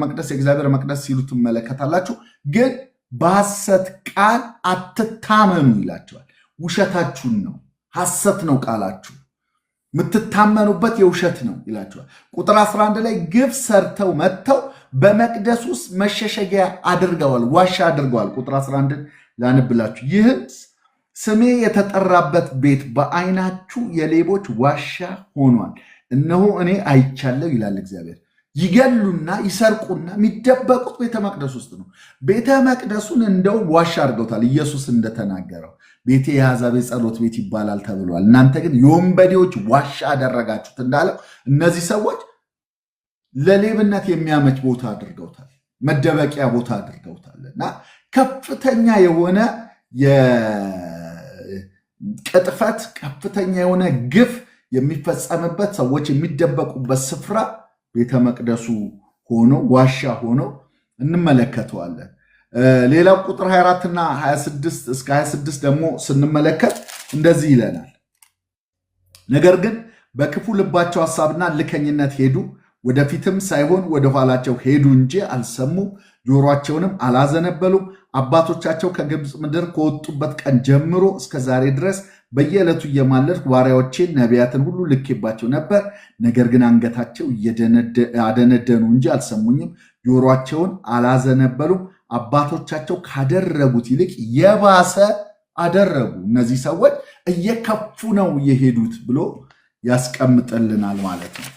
መቅደስ ሲሉ ትመለከታላችሁ። ግን በሐሰት ቃል አትታመኑ ይላቸዋል። ውሸታችሁን ነው፣ ሐሰት ነው ቃላችሁ፣ የምትታመኑበት የውሸት ነው ይላቸዋል። ቁጥር 11 ላይ ግፍ ሰርተው መጥተው በመቅደስ ውስጥ መሸሸጊያ አድርገዋል፣ ዋሻ አድርገዋል። ቁጥር 11 ላንብላችሁ። ይህም ስሜ የተጠራበት ቤት በዓይናችሁ የሌቦች ዋሻ ሆኗል። እነሆ እኔ አይቻለሁ ይላል እግዚአብሔር። ይገሉና ይሰርቁና የሚደበቁት ቤተ መቅደስ ውስጥ ነው። ቤተ መቅደሱን እንደው ዋሻ አድርገውታል። ኢየሱስ እንደተናገረው ቤቴ የአሕዛብ ጸሎት ቤት ይባላል ተብሏል፣ እናንተ ግን የወንበዴዎች ዋሻ አደረጋችሁት እንዳለው እነዚህ ሰዎች ለሌብነት የሚያመች ቦታ አድርገውታል፣ መደበቂያ ቦታ አድርገውታል። እና ከፍተኛ የሆነ የቅጥፈት ከፍተኛ የሆነ ግፍ የሚፈጸምበት ሰዎች የሚደበቁበት ስፍራ ቤተ መቅደሱ ሆኖ ዋሻ ሆኖ እንመለከተዋለን። ሌላው ቁጥር 24 እና 26 እስከ 26 ደግሞ ስንመለከት እንደዚህ ይለናል። ነገር ግን በክፉ ልባቸው ሐሳብና ልከኝነት ሄዱ፣ ወደፊትም ሳይሆን ወደኋላቸው ሄዱ እንጂ አልሰሙም፣ ጆሮአቸውንም አላዘነበሉም። አባቶቻቸው ከግብፅ ምድር ከወጡበት ቀን ጀምሮ እስከ ዛሬ ድረስ በየዕለቱ እየማለድኩ ባሪያዎቼን ነቢያትን ሁሉ ልኬባቸው ነበር። ነገር ግን አንገታቸው አደነደኑ እንጂ አልሰሙኝም፣ ጆሮአቸውን አላዘነበሉም። አባቶቻቸው ካደረጉት ይልቅ የባሰ አደረጉ። እነዚህ ሰዎች እየከፉ ነው የሄዱት ብሎ ያስቀምጥልናል ማለት ነው።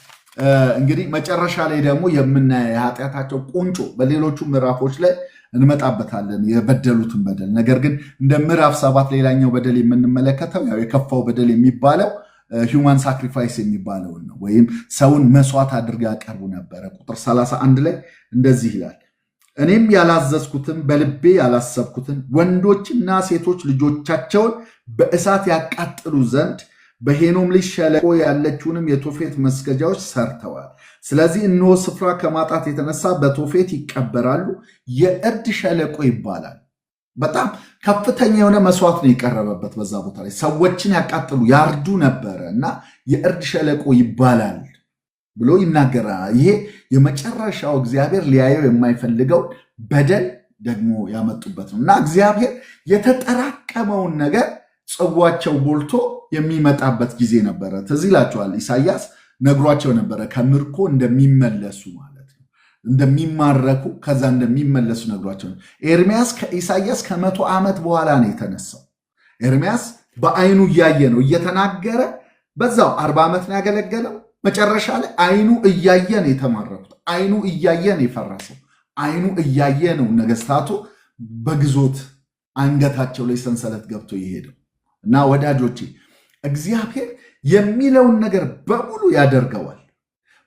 እንግዲህ መጨረሻ ላይ ደግሞ የምናየው የኃጢአታቸው ቁንጮ በሌሎቹ ምዕራፎች ላይ እንመጣበታለን፣ የበደሉትን በደል። ነገር ግን እንደ ምዕራፍ 7 ሌላኛው በደል የምንመለከተው ያው የከፋው በደል የሚባለው ሂውማን ሳክሪፋይስ የሚባለውን ነው፣ ወይም ሰውን መስዋዕት አድርገው ያቀርቡ ነበረ። ቁጥር 31 ላይ እንደዚህ ይላል፣ እኔም ያላዘዝኩትን በልቤ ያላሰብኩትን ወንዶችና ሴቶች ልጆቻቸውን በእሳት ያቃጥሉ ዘንድ በሄኖም ልጅ ሸለቆ ያለችውንም የቶፌት መስገጃዎች ሰርተዋል። ስለዚህ እነሆ ስፍራ ከማጣት የተነሳ በቶፌት ይቀበራሉ፣ የእርድ ሸለቆ ይባላል። በጣም ከፍተኛ የሆነ መስዋዕት ነው የቀረበበት በዛ ቦታ ላይ። ሰዎችን ያቃጥሉ ያርዱ ነበረ እና የእርድ ሸለቆ ይባላል ብሎ ይናገራል። ይሄ የመጨረሻው እግዚአብሔር ሊያየው የማይፈልገው በደል ደግሞ ያመጡበት ነው እና እግዚአብሔር የተጠራቀመውን ነገር ጽዋቸው ቦልቶ የሚመጣበት ጊዜ ነበረ። ትዝ ይላቸዋል። ኢሳያስ ነግሯቸው ነበረ ከምርኮ እንደሚመለሱ ማለት ነው፣ እንደሚማረኩ ከዛ እንደሚመለሱ ነግሯቸው ነው። ኤርሚያስ ከኢሳያስ ከ100 ዓመት በኋላ ነው የተነሳው። ኤርሚያስ በአይኑ እያየ ነው እየተናገረ፣ በዛው 40 ዓመት ነው ያገለገለው። መጨረሻ ላይ አይኑ እያየ ነው የተማረኩት፣ አይኑ እያየ ነው የፈረሰው፣ አይኑ እያየ ነው ነገስታቱ በግዞት አንገታቸው ላይ ሰንሰለት ገብቶ የሄደው። እና ወዳጆቼ እግዚአብሔር የሚለውን ነገር በሙሉ ያደርገዋል።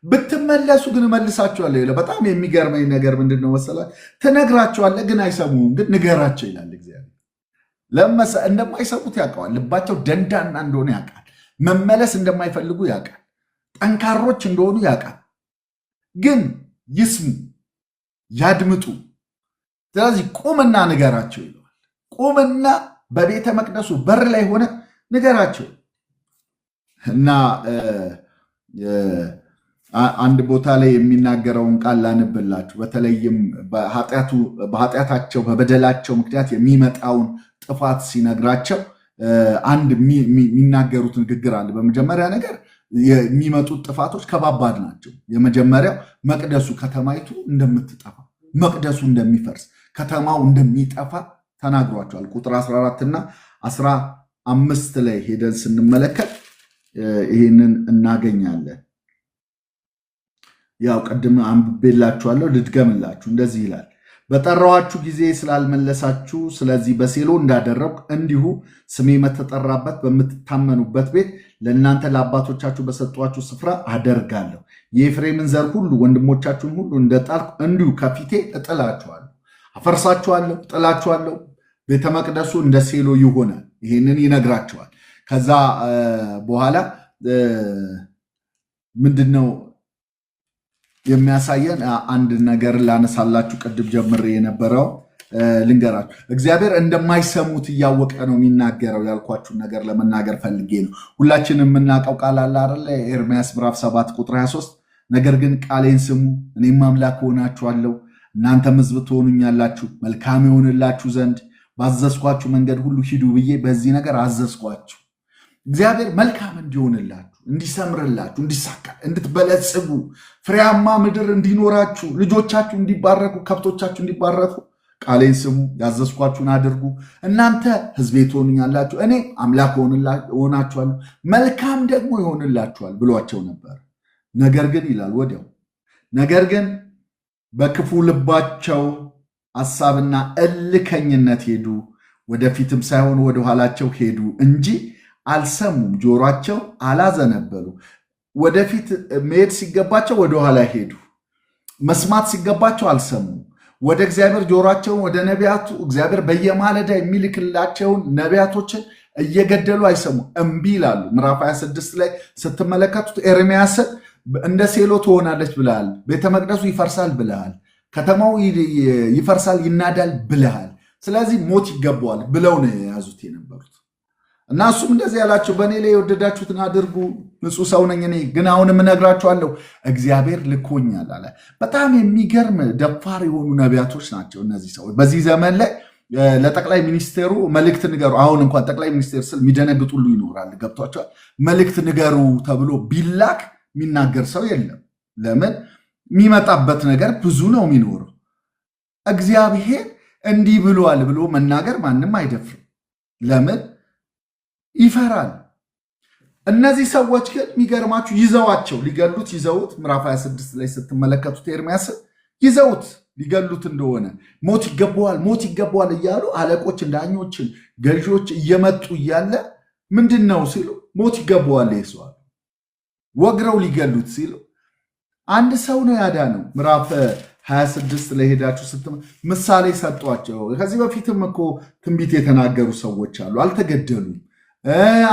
ብትመለሱ ግን እመልሳችኋለሁ ይላል። በጣም የሚገርመኝ ነገር ምንድን ነው መሰላችሁ? ትነግራቸዋለህ ግን አይሰሙም፣ ግን ንገራቸው ይላል እግዚአብሔር። እንደማይሰሙት ያውቀዋል። ልባቸው ደንዳና እንደሆነ ያውቃል። መመለስ እንደማይፈልጉ ያውቃል። ጠንካሮች እንደሆኑ ያውቃል። ግን ይስሙ፣ ያድምጡ። ስለዚህ ቁምና ንገራቸው ይለዋል። ቁምና በቤተ መቅደሱ በር ላይ ሆነ ንገራቸው። እና አንድ ቦታ ላይ የሚናገረውን ቃል ላንብላችሁ። በተለይም በኃጢአታቸው በበደላቸው ምክንያት የሚመጣውን ጥፋት ሲነግራቸው አንድ የሚናገሩት ንግግር አለ። በመጀመሪያ ነገር የሚመጡት ጥፋቶች ከባባድ ናቸው። የመጀመሪያው መቅደሱ ከተማይቱ እንደምትጠፋ፣ መቅደሱ እንደሚፈርስ፣ ከተማው እንደሚጠፋ ተናግሯቸዋል። ቁጥር 14 እና 15 ላይ ሄደን ስንመለከት ይህንን እናገኛለን። ያው ቅድም አንብቤላችኋለሁ፣ ልድገምላችሁ። እንደዚህ ይላል፣ በጠራኋችሁ ጊዜ ስላልመለሳችሁ ስለዚህ በሴሎ እንዳደረግኩ እንዲሁ ስሜ በተጠራበት በምትታመኑበት ቤት ለእናንተ ለአባቶቻችሁ በሰጧችሁ ስፍራ አደርጋለሁ። የኤፍሬምን ዘር ሁሉ ወንድሞቻችሁን ሁሉ እንደጣልኩ እንዲሁ ከፊቴ እጥላችኋለሁ፣ አፈርሳችኋለሁ፣ እጥላችኋለሁ። ቤተ መቅደሱ እንደ ሴሎ ይሆናል። ይህንን ይነግራቸዋል። ከዛ በኋላ ምንድነው የሚያሳየን? አንድ ነገር ላነሳላችሁ ቅድም ጀምሬ የነበረው ልንገራችሁ። እግዚአብሔር እንደማይሰሙት እያወቀ ነው የሚናገረው። ያልኳችሁን ነገር ለመናገር ፈልጌ ነው። ሁላችንም የምናውቀው ቃል አለ አይደለ? ኤርምያስ ምዕራፍ 7 ቁጥር 23 ነገር ግን ቃሌን ስሙ፣ እኔም አምላክ ሆናችኋለሁ፣ እናንተም ሕዝብ ትሆኑኛላችሁ፣ መልካም ይሆንላችሁ ዘንድ ባዘዝኳችሁ መንገድ ሁሉ ሂዱ ብዬ በዚህ ነገር አዘዝኳችሁ። እግዚአብሔር መልካም እንዲሆንላችሁ፣ እንዲሰምርላችሁ፣ እንዲሳካ፣ እንድትበለጽጉ፣ ፍሬያማ ምድር እንዲኖራችሁ፣ ልጆቻችሁ እንዲባረኩ፣ ከብቶቻችሁ እንዲባረኩ ቃሌን ስሙ፣ ያዘዝኳችሁን አድርጉ፣ እናንተ ሕዝቤ ትሆኑኛላችሁ፣ እኔ አምላክ ሆናችኋለሁ፣ መልካም ደግሞ ይሆንላችኋል ብሏቸው ነበር። ነገር ግን ይላል ወዲያው ነገር ግን በክፉ ልባቸው ሐሳብና እልከኝነት ሄዱ፣ ወደፊትም ሳይሆን ወደ ኋላቸው ሄዱ እንጂ አልሰሙም፣ ጆሯቸው አላዘነበሉ። ወደፊት መሄድ ሲገባቸው ወደ ኋላ ሄዱ፣ መስማት ሲገባቸው አልሰሙም። ወደ እግዚአብሔር ጆሯቸውን ወደ ነቢያቱ እግዚአብሔር በየማለዳ የሚልክላቸውን ነቢያቶችን እየገደሉ አይሰሙ፣ እምቢ ይላሉ። ምዕራፍ 26 ላይ ስትመለከቱት ኤርምያስን እንደ ሴሎ ትሆናለች ብለሃል፣ ቤተ መቅደሱ ይፈርሳል ብለሃል፣ ከተማው ይፈርሳል ይናዳል ብለሃል፣ ስለዚህ ሞት ይገባዋል ብለው ነው የያዙት የነበሩት። እና እሱም እንደዚህ ያላቸው በእኔ ላይ የወደዳችሁትን አድርጉ፣ ንጹሕ ሰው ነኝ እኔ፣ ግን አሁንም እነግራችኋለሁ እግዚአብሔር ልኮኛል አለ። በጣም የሚገርም ደፋር የሆኑ ነቢያቶች ናቸው እነዚህ ሰዎች። በዚህ ዘመን ላይ ለጠቅላይ ሚኒስቴሩ መልእክት ንገሩ፣ አሁን እንኳን ጠቅላይ ሚኒስቴር ስል የሚደነግጥ ሁሉ ይኖራል፣ ገብቷቸዋል። መልእክት ንገሩ ተብሎ ቢላክ የሚናገር ሰው የለም። ለምን? የሚመጣበት ነገር ብዙ ነው የሚኖረው። እግዚአብሔር እንዲህ ብሏል ብሎ መናገር ማንም አይደፍርም። ለምን? ይፈራል። እነዚህ ሰዎች ግን የሚገርማችሁ ይዘዋቸው ሊገሉት ይዘውት ምዕራፍ 26 ላይ ስትመለከቱት ኤርምያስን ይዘውት ሊገሉት እንደሆነ ሞት ይገባዋል ሞት ይገባዋል እያሉ አለቆች፣ ዳኞችን፣ ገዢዎች እየመጡ እያለ ምንድን ነው ሲሉ ሞት ይገባዋል ይሰዋል። ወግረው ሊገሉት ሲሉ አንድ ሰው ነው ያዳነው። ምዕራፍ 26 ላይ ሄዳችሁ ምሳሌ ሰጧቸው። ከዚህ በፊትም እኮ ትንቢት የተናገሩ ሰዎች አሉ፣ አልተገደሉም።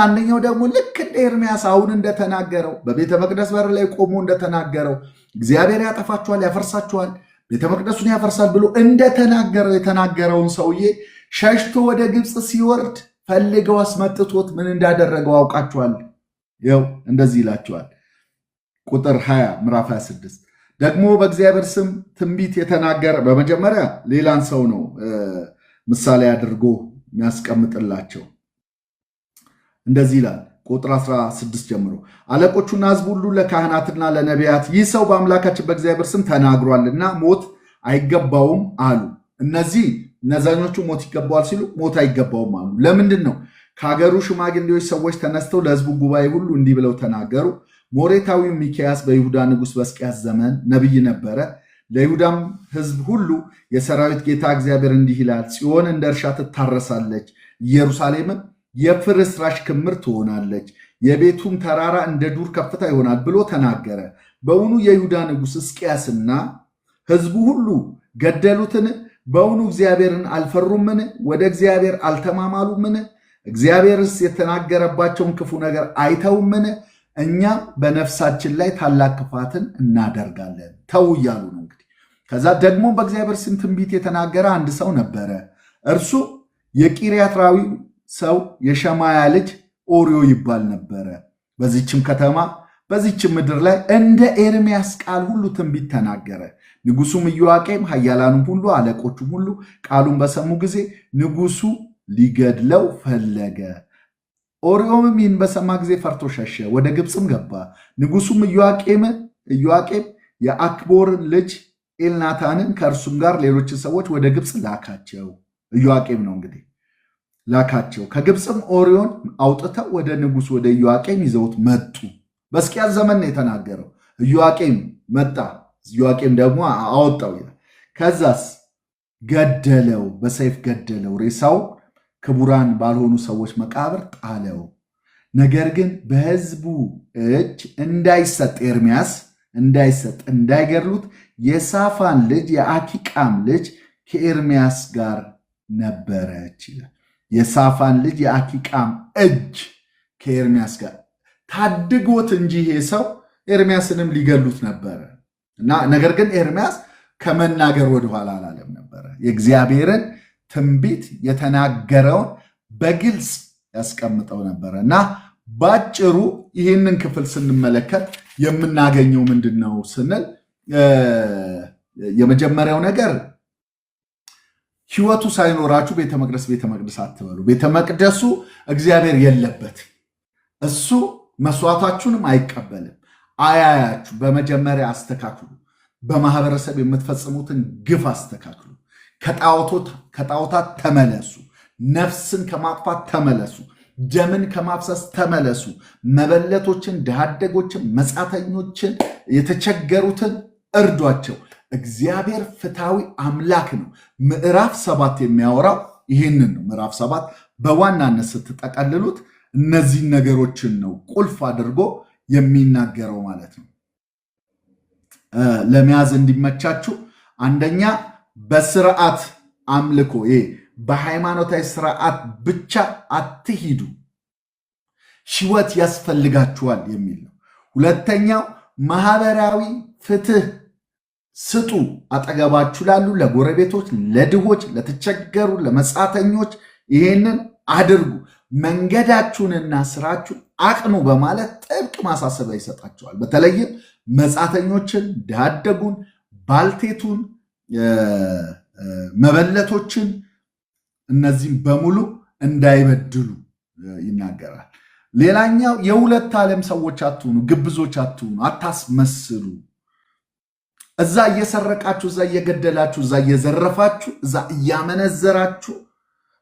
አንደኛው ደግሞ ልክ እንደ ኤርምያስ አሁን እንደተናገረው በቤተ መቅደስ በር ላይ ቆሞ እንደተናገረው እግዚአብሔር ያጠፋችኋል፣ ያፈርሳችኋል፣ ቤተ መቅደሱን ያፈርሳል ብሎ እንደተናገረው የተናገረውን ሰውዬ ሸሽቶ ወደ ግብፅ ሲወርድ ፈልገው አስመጥቶት ምን እንዳደረገው አውቃችኋል። ይኸው እንደዚህ ይላችኋል። ቁጥር 20 ምዕራፍ 26 ደግሞ በእግዚአብሔር ስም ትንቢት የተናገረ በመጀመሪያ ሌላን ሰው ነው ምሳሌ አድርጎ የሚያስቀምጥላቸው። እንደዚህ ይላል ቁጥር 16 ጀምሮ አለቆቹና ሕዝቡ ሁሉ ለካህናትና ለነቢያት ይህ ሰው በአምላካችን በእግዚአብሔር ስም ተናግሯልና ሞት አይገባውም አሉ። እነዛኞቹ ሞት ይገባዋል ሲሉ ሞት አይገባውም አሉ። ለምንድን ነው? ከሀገሩ ሽማግሌዎች ሰዎች ተነስተው ለሕዝቡ ጉባኤ ሁሉ እንዲህ ብለው ተናገሩ። ሞሬታዊው ሚክያስ በይሁዳ ንጉሥ በሕዝቅያስ ዘመን ነቢይ ነበረ። ለይሁዳም ሕዝብ ሁሉ የሰራዊት ጌታ እግዚአብሔር እንዲህ ይላል፣ ጽዮን እንደ እርሻ ትታረሳለች፣ ኢየሩሳሌምም የፍርስራሽ ክምር ትሆናለች፣ የቤቱም ተራራ እንደ ዱር ከፍታ ይሆናል ብሎ ተናገረ። በውኑ የይሁዳ ንጉሥ ሕዝቅያስና ሕዝቡ ሁሉ ገደሉትን? በውኑ እግዚአብሔርን አልፈሩምን? ወደ እግዚአብሔር አልተማማሉምን? እግዚአብሔርስ የተናገረባቸውን ክፉ ነገር አይተውምን? እኛም በነፍሳችን ላይ ታላቅ ክፋትን እናደርጋለን ተው እያሉ ነው። እንግዲህ ከዛ ደግሞ በእግዚአብሔር ስም ትንቢት የተናገረ አንድ ሰው ነበረ። እርሱ የቂርያትራዊ ሰው የሸማያ ልጅ ኦርዮ ይባል ነበረ። በዚችም ከተማ በዚችም ምድር ላይ እንደ ኤርምያስ ቃል ሁሉ ትንቢት ተናገረ። ንጉሱም ኢዮአቄም ኃያላኑም ሁሉ አለቆቹም ሁሉ ቃሉን በሰሙ ጊዜ ንጉሱ ሊገድለው ፈለገ። ኦርዮም ይህን በሰማ ጊዜ ፈርቶ ሸሸ፣ ወደ ግብፅም ገባ። ንጉሱም ኢዮአቄም የአክቦርን ልጅ ኤልናታንን ከእርሱም ጋር ሌሎችን ሰዎች ወደ ግብፅ ላካቸው። ኢዮአቄም ነው እንግዲህ ላካቸው። ከግብፅም ኦርዮን አውጥተው ወደ ንጉሥ ወደ ኢዮአቄም ይዘውት መጡ። በሕዝቅያስ ዘመን ነው የተናገረው። ኢዮአቄም መጣ፣ ኢዮአቄም ደግሞ አወጣው ይላል። ከዛስ ገደለው፣ በሰይፍ ገደለው። ሬሳው ክቡራን ባልሆኑ ሰዎች መቃብር ጣለው። ነገር ግን በሕዝቡ እጅ እንዳይሰጥ ኤርምያስ እንዳይገድሉት የሳፋን ልጅ የአኪቃም ልጅ ከኤርምያስ ጋር ነበረች ይላል። የሳፋን ልጅ የአኪቃም እጅ ከኤርምያስ ጋር ታድጎት እንጂ ይሄ ሰው ኤርምያስንም ሊገሉት ነበረ እና ነገር ግን ኤርምያስ ከመናገር ወደኋላ አላለም ነበረ። የእግዚአብሔርን ትንቢት የተናገረውን በግልጽ ያስቀምጠው ነበረ እና ባጭሩ ይህንን ክፍል ስንመለከት የምናገኘው ምንድን ነው ስንል የመጀመሪያው ነገር ሕይወቱ ሳይኖራችሁ ቤተ መቅደስ አትበሉ። ቤተ መቅደሱ እግዚአብሔር የለበት፣ እሱ መስዋዕታችሁንም አይቀበልም። አያያችሁ። በመጀመሪያ አስተካክሉ። በማህበረሰብ የምትፈጽሙትን ግፍ አስተካክሉ። ከጣዖታት ተመለሱ። ነፍስን ከማጥፋት ተመለሱ። ደምን ከማፍሰስ ተመለሱ። መበለቶችን፣ ድሃ አደጎችን፣ መጻተኞችን፣ የተቸገሩትን እርዷቸው። እግዚአብሔር ፍትሐዊ አምላክ ነው። ምዕራፍ 7 የሚያወራው ይህንን ነው። ምዕራፍ 7 በዋናነት ስትጠቀልሉት እነዚህን ነገሮችን ነው ቁልፍ አድርጎ የሚናገረው ማለት ነው። ለመያዝ እንዲመቻችሁ አንደኛ በስርዓት አምልኮ፣ በሃይማኖታዊ ስርዓት ብቻ አትሂዱ፣ ሕይወት ያስፈልጋችኋል የሚል ነው። ሁለተኛው ማህበራዊ ፍትህ ስጡ። አጠገባችሁ ላሉ ለጎረቤቶች፣ ለድሆች፣ ለተቸገሩ፣ ለመጻተኞች ይሄንን አድርጉ። መንገዳችሁንና ስራችሁን አቅኑ በማለት ጥብቅ ማሳሰቢያ ይሰጣቸዋል። በተለይም መጻተኞችን፣ ድሃ አደጉን፣ ባልቴቱን፣ መበለቶችን እነዚህም በሙሉ እንዳይበድሉ ይናገራል። ሌላኛው የሁለት ዓለም ሰዎች አትሁኑ፣ ግብዞች አትሁኑ፣ አታስመስሉ። እዛ እየሰረቃችሁ፣ እዛ እየገደላችሁ፣ እዛ እየዘረፋችሁ፣ እዛ እያመነዘራችሁ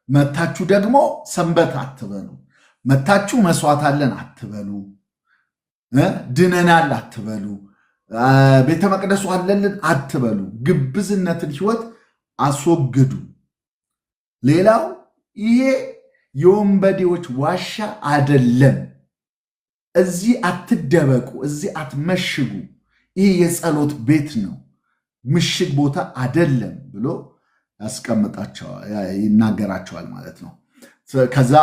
መታችሁ ደግሞ ሰንበት አትበሉ። መታችሁ መስዋዕት አለን አትበሉ። ድነናል አትበሉ። ቤተ መቅደሱ አለልን አትበሉ። ግብዝነትን ሕይወት አስወግዱ። ሌላው ይሄ የወንበዴዎች ዋሻ አደለም። እዚህ አትደበቁ፣ እዚህ አትመሽጉ። ይህ የጸሎት ቤት ነው፣ ምሽግ ቦታ አደለም ብሎ ይናገራቸዋል ማለት ነው። ከዛ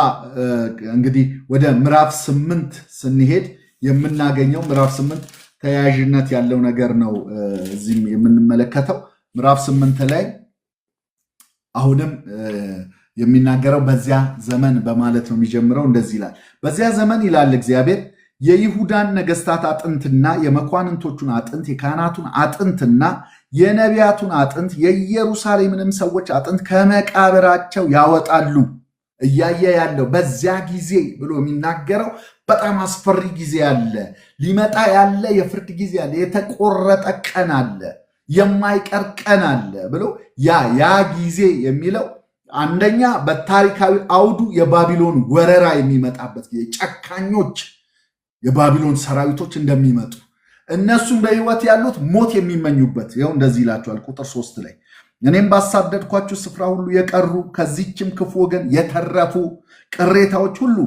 እንግዲህ ወደ ምዕራፍ 8 ስንሄድ የምናገኘው ምዕራፍ 8 ተያያዥነት ያለው ነገር ነው። እዚህም የምንመለከተው ምዕራፍ 8 ላይ አሁንም የሚናገረው በዚያ ዘመን በማለት ነው የሚጀምረው። እንደዚህ ይላል። በዚያ ዘመን ይላል እግዚአብሔር የይሁዳን ነገስታት አጥንትና የመኳንንቶቹን አጥንት የካህናቱን አጥንትና የነቢያቱን አጥንት የኢየሩሳሌምንም ሰዎች አጥንት ከመቃብራቸው ያወጣሉ። እያየ ያለው በዚያ ጊዜ ብሎ የሚናገረው በጣም አስፈሪ ጊዜ አለ። ሊመጣ ያለ የፍርድ ጊዜ አለ። የተቆረጠ ቀን አለ። የማይቀር ቀን አለ ብሎ ያ ጊዜ የሚለው አንደኛ በታሪካዊ አውዱ የባቢሎን ወረራ የሚመጣበት ጊዜ፣ ጨካኞች የባቢሎን ሰራዊቶች እንደሚመጡ እነሱም በሕይወት ያሉት ሞት የሚመኙበት ይኸው እንደዚህ ይላቸዋል። ቁጥር 3 ላይ እኔም ባሳደድኳችሁ ስፍራ ሁሉ የቀሩ ከዚችም ክፉ ወገን የተረፉ ቅሬታዎች ሁሉ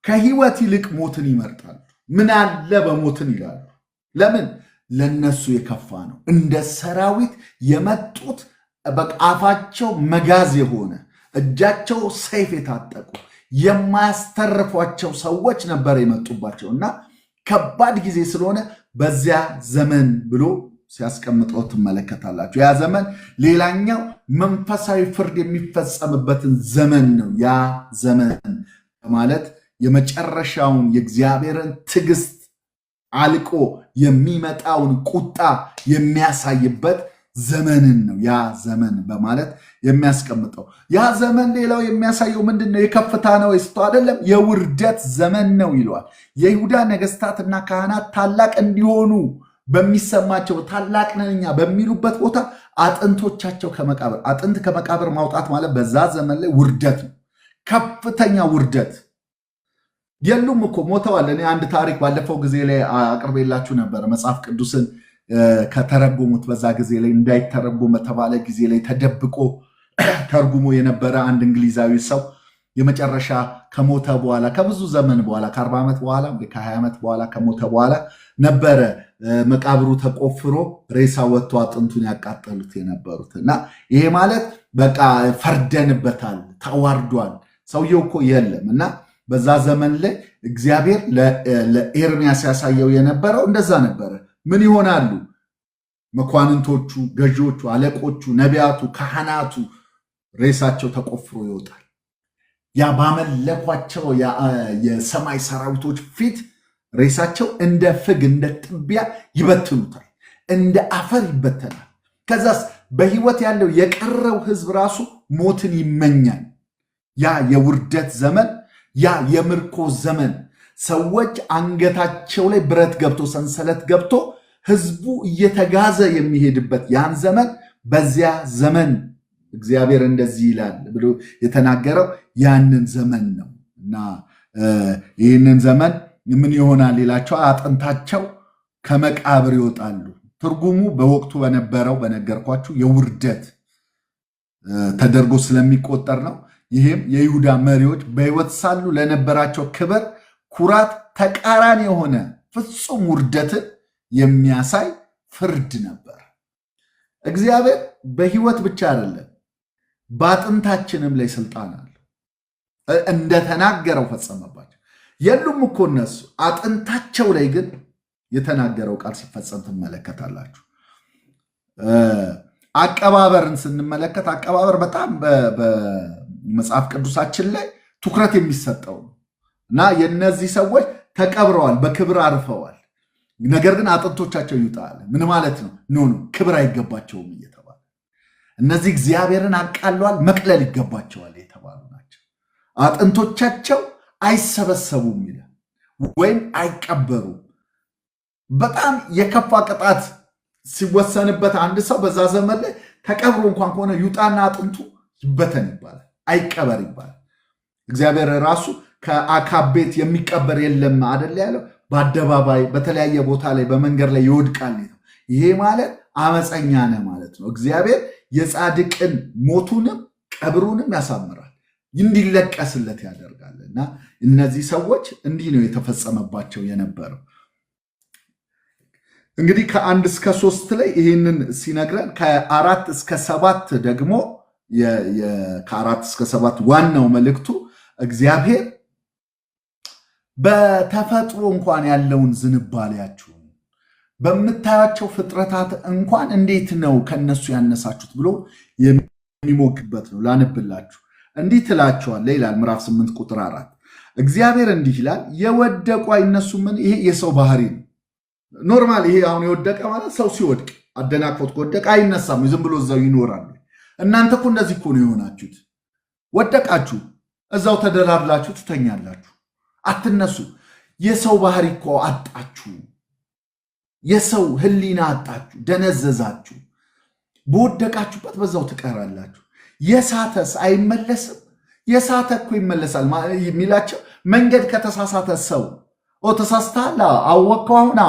ከሕይወት ይልቅ ሞትን ይመርጣሉ። ምን አለ በሞትን ይላሉ። ለምን? ለነሱ የከፋ ነው። እንደ ሰራዊት የመጡት በአፋቸው መጋዝ የሆነ እጃቸው ሰይፍ የታጠቁ የማያስተርፏቸው ሰዎች ነበር የመጡባቸው እና ከባድ ጊዜ ስለሆነ በዚያ ዘመን ብሎ ሲያስቀምጠው ትመለከታላችሁ። ያ ዘመን ሌላኛው መንፈሳዊ ፍርድ የሚፈጸምበትን ዘመን ነው። ያ ዘመን ማለት የመጨረሻውን የእግዚአብሔርን ትዕግስት አልቆ የሚመጣውን ቁጣ የሚያሳይበት ዘመንን ነው ያ ዘመን በማለት የሚያስቀምጠው። ያ ዘመን ሌላው የሚያሳየው ምንድን ነው? የከፍታ ነው ስቶ አይደለም፣ የውርደት ዘመን ነው ይለዋል። የይሁዳ ነገስታትና ካህናት ታላቅ እንዲሆኑ በሚሰማቸው ታላቅ ነን እኛ በሚሉበት ቦታ አጥንቶቻቸው ከመቃብር አጥንት ከመቃብር ማውጣት ማለት በዛ ዘመን ላይ ውርደት ነው፣ ከፍተኛ ውርደት። የሉም እኮ ሞተዋል። እኔ አንድ ታሪክ ባለፈው ጊዜ ላይ አቅርቤላችሁ ነበር። መጽሐፍ ቅዱስን ከተረጎሙት በዛ ጊዜ ላይ እንዳይተረጎም በተባለ ጊዜ ላይ ተደብቆ ተርጉሞ የነበረ አንድ እንግሊዛዊ ሰው የመጨረሻ ከሞተ በኋላ ከብዙ ዘመን በኋላ ከ40 ዓመት በኋላ ከ20 ዓመት በኋላ ከሞተ በኋላ ነበረ መቃብሩ ተቆፍሮ ሬሳ ወጥቶ አጥንቱን ያቃጠሉት የነበሩት። እና ይሄ ማለት በቃ ፈርደንበታል፣ ተዋርዷል፣ ሰውየው እኮ የለም። እና በዛ ዘመን ላይ እግዚአብሔር ለኤርምያስ ያሳየው የነበረው እንደዛ ነበረ። ምን ይሆናሉ? መኳንንቶቹ፣ ገዢዎቹ፣ አለቆቹ፣ ነቢያቱ፣ ካህናቱ ሬሳቸው ተቆፍሮ ይወጣል። ያ ባመለኳቸው የሰማይ ሰራዊቶች ፊት ሬሳቸው እንደ ፍግ እንደ ትቢያ ይበትኑታል፣ እንደ አፈር ይበተናል። ከዛስ በህይወት ያለው የቀረው ህዝብ ራሱ ሞትን ይመኛል። ያ የውርደት ዘመን፣ ያ የምርኮ ዘመን፣ ሰዎች አንገታቸው ላይ ብረት ገብቶ ሰንሰለት ገብቶ ህዝቡ እየተጋዘ የሚሄድበት ያን ዘመን፣ በዚያ ዘመን እግዚአብሔር እንደዚህ ይላል ብሎ የተናገረው ያንን ዘመን ነው። እና ይህንን ዘመን ምን ይሆናል ይላቸዋል? አጥንታቸው ከመቃብር ይወጣሉ። ትርጉሙ በወቅቱ በነበረው በነገርኳችሁ የውርደት ተደርጎ ስለሚቆጠር ነው። ይህም የይሁዳ መሪዎች በሕይወት ሳሉ ለነበራቸው ክብር፣ ኩራት ተቃራኒ የሆነ ፍጹም ውርደትን የሚያሳይ ፍርድ ነበር። እግዚአብሔር በሕይወት ብቻ አይደለም በአጥንታችንም ላይ ስልጣን አለ። እንደተናገረው ፈጸመባቸው። የሉም እኮ እነሱ አጥንታቸው ላይ ግን የተናገረው ቃል ሲፈጸም ትመለከታላችሁ። አቀባበርን ስንመለከት አቀባበር በጣም በመጽሐፍ ቅዱሳችን ላይ ትኩረት የሚሰጠው ነው እና የእነዚህ ሰዎች ተቀብረዋል፣ በክብር አርፈዋል። ነገር ግን አጥንቶቻቸው ይውጣል። ምን ማለት ነው? ኖ ክብር አይገባቸውም እየተባለ እነዚህ እግዚአብሔርን አቃለዋል፣ መቅለል ይገባቸዋል የተባሉ ናቸው። አጥንቶቻቸው አይሰበሰቡም ይላል፣ ወይም አይቀበሩም። በጣም የከፋ ቅጣት ሲወሰንበት አንድ ሰው በዛ ዘመን ላይ ተቀብሮ እንኳን ከሆነ ይውጣና አጥንቱ ይበተን ይባላል፣ አይቀበር ይባላል። እግዚአብሔር ራሱ ከአካብ ቤት የሚቀበር የለም አደለ ያለው። በአደባባይ በተለያየ ቦታ ላይ በመንገድ ላይ ይወድቃል። ይሄ ማለት አመፀኛ ነህ ማለት ነው። እግዚአብሔር የጻድቅን ሞቱንም ቀብሩንም ያሳምራል፣ እንዲለቀስለት ያደርጋል። እና እነዚህ ሰዎች እንዲህ ነው የተፈጸመባቸው የነበረው። እንግዲህ ከ1 እስከ 3 ላይ ይህንን ሲነግረን ከ4 እስከ 7 ደግሞ ከ4 እስከ 7 ዋናው መልእክቱ እግዚአብሔር በተፈጥሮ እንኳን ያለውን ዝንባሌያችሁን በምታያቸው ፍጥረታት እንኳን እንዴት ነው ከነሱ ያነሳችሁት ብሎ የሚሞግበት ነው። ላንብላችሁ። እንዲህ ትላቸዋለህ ይላል ምዕራፍ 8 ቁጥር 4 እግዚአብሔር እንዲህ ይላል፣ የወደቁ አይነሱምን? ይሄ የሰው ባህሪ ነው። ኖርማል ይሄ አሁን የወደቀ ማለት ሰው ሲወድቅ አደናቅፎት ከወደቀ አይነሳም፣ ዝም ብሎ እዛው ይኖራሉ። እናንተ እኮ እንደዚህ እኮ ነው የሆናችሁት። ወደቃችሁ፣ እዛው ተደላድላችሁ ትተኛላችሁ፣ አትነሱ። የሰው ባህሪ እኮ አጣችሁ፣ የሰው ህሊና አጣችሁ፣ ደነዘዛችሁ። በወደቃችሁበት በዛው ትቀራላችሁ። የሳተስ አይመለስም? የሳተ እኮ ይመለሳል የሚላቸው መንገድ ከተሳሳተ ሰው ተሳስተሃል፣ አወቅከው፣ አሁን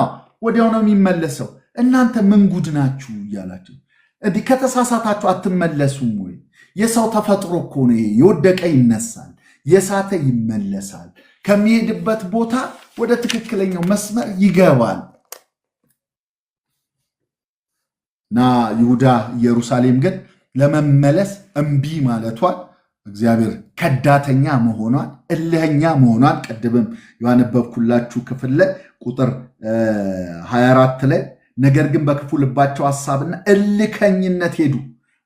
ወዲያው ነው የሚመለሰው። እናንተ ምን ጉድ ናችሁ እያላችሁ እንዲህ ከተሳሳታችሁ አትመለሱም ወይ? የሰው ተፈጥሮ እኮ ነው ይሄ። የወደቀ ይነሳል፣ የሳተ ይመለሳል፣ ከሚሄድበት ቦታ ወደ ትክክለኛው መስመር ይገባል። እና ይሁዳ ኢየሩሳሌም ግን ለመመለስ እምቢ ማለቷን እግዚአብሔር ከዳተኛ መሆኗን እልህኛ መሆኗን ቅድምም ያነበብኩላችሁ ክፍል ላይ ቁጥር 24 ላይ ነገር ግን በክፉ ልባቸው ሐሳብና እልከኝነት ሄዱ፣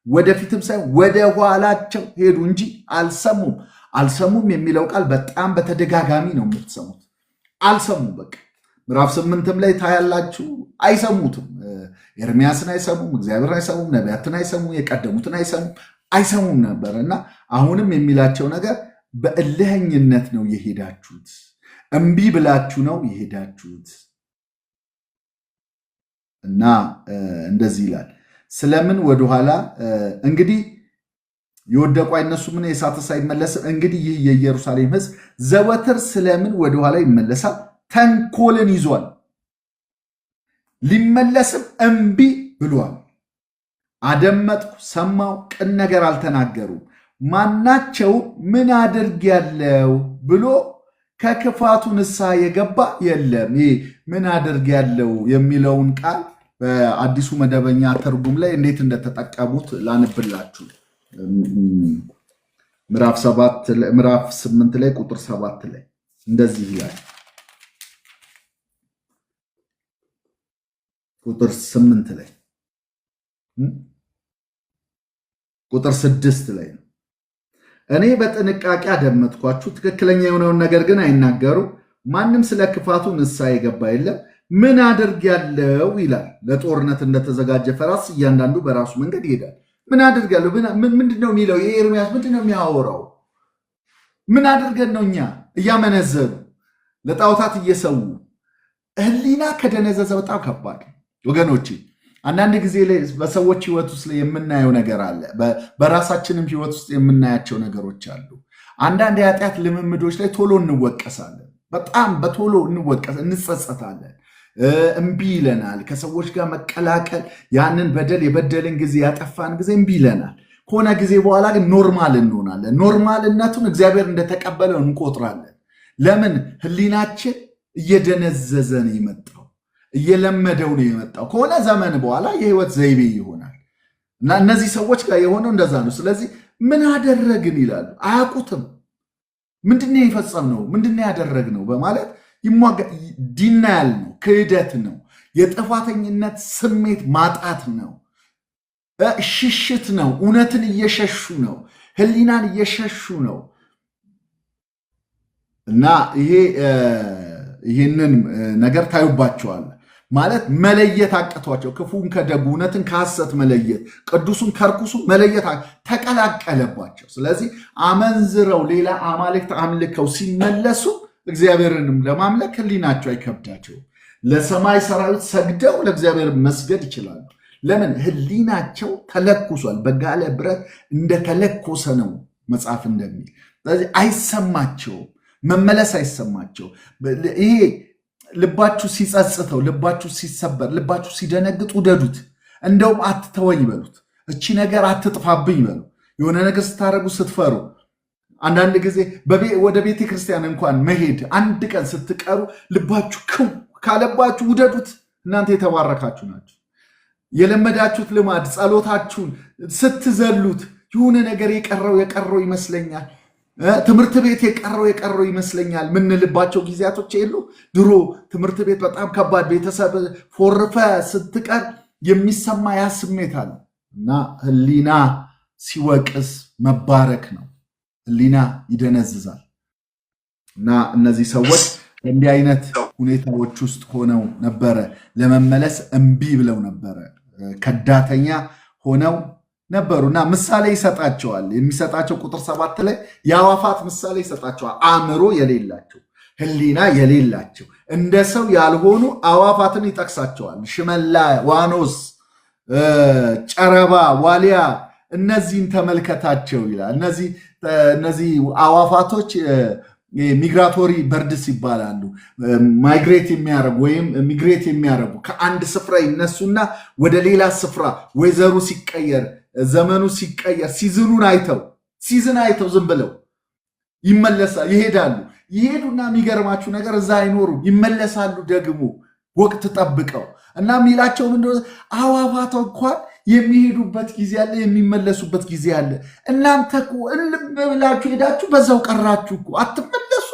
ወደፊትም ሳይሆን ወደ ኋላቸው ሄዱ እንጂ አልሰሙም። አልሰሙም የሚለው ቃል በጣም በተደጋጋሚ ነው የምትሰሙት። አልሰሙም። በቃ ምዕራፍ 8ም ላይ ታያላችሁ። አይሰሙትም። ኤርምያስን አይሰሙም፣ እግዚአብሔርን አይሰሙም፣ ነቢያትን አይሰሙም፣ የቀደሙትን አይሰሙም ነበር። እና አሁንም የሚላቸው ነገር በእልህኝነት ነው የሄዳችሁት፣ እምቢ ብላችሁ ነው የሄዳችሁት። እና እንደዚህ ይላል፣ ስለምን ወደኋላ እንግዲህ የወደቁ አይነሱምን? የሳተስ አይመለስም? እንግዲህ ይህ የኢየሩሳሌም ሕዝብ ዘወትር ስለምን ወደኋላ ይመለሳል? ተንኮልን ይዟል፣ ሊመለስም እምቢ ብሏል። አደመጥኩ፣ ሰማው፣ ቅን ነገር አልተናገሩም። ማናቸው ምን አድርጌያለሁ ብሎ ከክፋቱ ንስሐ የገባ የለም። ይሄ ምን አድርጌያለሁ የሚለውን ቃል በአዲሱ መደበኛ ትርጉም ላይ እንዴት እንደተጠቀሙት ላንብላችሁ። ምዕራፍ 8 ላይ ቁጥር 7 ላይ እንደዚህ ይላል። ቁጥር 8 ላይ ቁጥር 6 ላይ ነው። እኔ በጥንቃቄ አደመጥኳችሁ፣ ትክክለኛ የሆነውን ነገር ግን አይናገሩ። ማንም ስለ ክፋቱ ንስሐ የገባ የለም። ምን አድርግ ያለው ይላል። ለጦርነት እንደተዘጋጀ ፈረስ እያንዳንዱ በራሱ መንገድ ይሄዳል። ምን አድርግ ያለው ምንድን ነው የሚለው? የኤርምያስ ምንድን ነው የሚያወራው? ምን አድርገን ነው እኛ እያመነዘሩ ለጣዖታት እየሰዉ ህሊና ከደነዘዘ በጣም ከባድ ወገኖቼ። አንዳንድ ጊዜ ላይ በሰዎች ህይወት ውስጥ ላይ የምናየው ነገር አለ። በራሳችንም ህይወት ውስጥ የምናያቸው ነገሮች አሉ። አንዳንድ የኃጢአት ልምምዶች ላይ ቶሎ እንወቀሳለን። በጣም በቶሎ እንጸጸታለን። እምቢ ይለናል። ከሰዎች ጋር መቀላቀል፣ ያንን በደል የበደልን ጊዜ ያጠፋን ጊዜ እምቢ ይለናል። ከሆነ ጊዜ በኋላ ግን ኖርማል እንሆናለን። ኖርማልነቱን እግዚአብሔር እንደተቀበለው እንቆጥራለን። ለምን? ህሊናችን እየደነዘዘ ነው የመጣው፣ እየለመደው ነው የመጣው። ከሆነ ዘመን በኋላ የህይወት ዘይቤ ይሆናል። እና እነዚህ ሰዎች ጋር የሆነው እንደዛ ነው። ስለዚህ ምን አደረግን ይላሉ። አያውቁትም። ምንድነው የፈጸምነው? ምንድነው ያደረግነው በማለት ዲናያል ነው፣ ክህደት ነው፣ የጥፋተኝነት ስሜት ማጣት ነው፣ ሽሽት ነው። እውነትን እየሸሹ ነው፣ ህሊናን እየሸሹ ነው። እና ይህንን ነገር ታዩባቸዋል። ማለት መለየት አቅቷቸው፣ ክፉን ከደጉ፣ እውነትን ከሐሰት መለየት፣ ቅዱሱን ከርኩሱ መለየት ተቀላቀለባቸው። ስለዚህ አመንዝረው ሌላ አማልክት አምልከው ሲመለሱ እግዚአብሔርንም ለማምለክ ህሊናቸው አይከብዳቸው። ለሰማይ ሰራዊት ሰግደው ለእግዚአብሔር መስገድ ይችላሉ። ለምን? ህሊናቸው ተለኩሷል። በጋለ ብረት እንደተለኮሰ ነው መጽሐፍ እንደሚል። ስለዚህ አይሰማቸውም፣ መመለስ አይሰማቸው። ይሄ ልባችሁ ሲጸጽተው፣ ልባችሁ ሲሰበር፣ ልባችሁ ሲደነግጥ ውደዱት። እንደውም አትተወኝ በሉት። እቺ ነገር አትጥፋብኝ በሉ። የሆነ ነገር ስታደርጉ ስትፈሩ፣ አንዳንድ ጊዜ ወደ ቤተ ክርስቲያን እንኳን መሄድ አንድ ቀን ስትቀሩ ልባችሁ ክው ካለባችሁ ውደዱት። እናንተ የተባረካችሁ ናችሁ። የለመዳችሁት ልማድ ጸሎታችሁን ስትዘሉት የሆነ ነገር የቀረው ይመስለኛል። ትምህርት ቤት የቀረው ይመስለኛል ምንልባቸው ጊዜያቶች የሉ። ድሮ ትምህርት ቤት በጣም ከባድ፣ ቤተሰብ ፎርፈ ስትቀር የሚሰማ ያ ስሜት አለ እና ህሊና ሲወቅስ መባረክ ነው። ህሊና ይደነዝዛል። እና እነዚህ ሰዎች እንዲህ አይነት ሁኔታዎች ውስጥ ሆነው ነበረ። ለመመለስ እምቢ ብለው ነበረ። ከዳተኛ ሆነው ነበሩ እና ምሳሌ ይሰጣቸዋል። የሚሰጣቸው ቁጥር 7 ላይ የአዕዋፋት ምሳሌ ይሰጣቸዋል። አእምሮ የሌላቸው፣ ህሊና የሌላቸው፣ እንደ ሰው ያልሆኑ አዕዋፋትን ይጠቅሳቸዋል። ሽመላ፣ ዋኖስ፣ ጨረባ፣ ዋሊያ እነዚህን ተመልከታቸው ይላል። እነዚህ አዕዋፋቶች ሚግራቶሪ በርድስ ይባላሉ። ማይግሬት የሚያረጉ ወይም ሚግሬት የሚያረጉ ከአንድ ስፍራ ይነሱና ወደ ሌላ ስፍራ ወይዘሩ ሲቀየር፣ ዘመኑ ሲቀየር ሲዝን አይተው ዝም ብለው ይሄዳሉ። ይሄዱና የሚገርማችሁ ነገር እዛ አይኖሩም፣ ይመለሳሉ ደግሞ ወቅት ጠብቀው እና የሚላቸው ምንድነው? አዕዋፋት እንኳን የሚሄዱበት ጊዜ አለ፣ የሚመለሱበት ጊዜ አለ። እናንተ እኮ እልም ብላችሁ ሄዳችሁ በዛው ቀራችሁ እኮ አትመለሱ።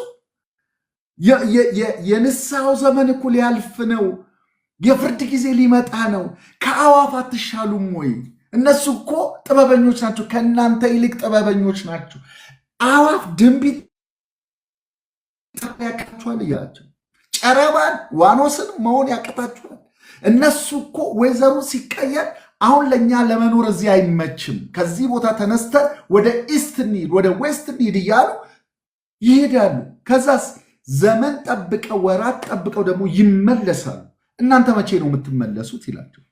የንስሐው ዘመን እኮ ሊያልፍ ነው። የፍርድ ጊዜ ሊመጣ ነው። ከአዕዋፋት አትሻሉም ወይ? እነሱ እኮ ጥበበኞች ናቸው፣ ከእናንተ ይልቅ ጥበበኞች ናቸው። አዕዋፍ ድንቢጥ ያቃችኋል እያላቸው፣ ጨረባን ዋኖስን መሆን ያቀታችኋል። እነሱ እኮ ወይዘሩ ሲቀየር አሁን ለእኛ ለመኖር እዚህ አይመችም፣ ከዚህ ቦታ ተነስተን ወደ ኢስት እንሂድ፣ ወደ ዌስት እንሂድ እያሉ ይሄዳሉ። ከዛስ ዘመን ጠብቀው ወራት ጠብቀው ደግሞ ይመለሳሉ። እናንተ መቼ ነው የምትመለሱት ይላቸው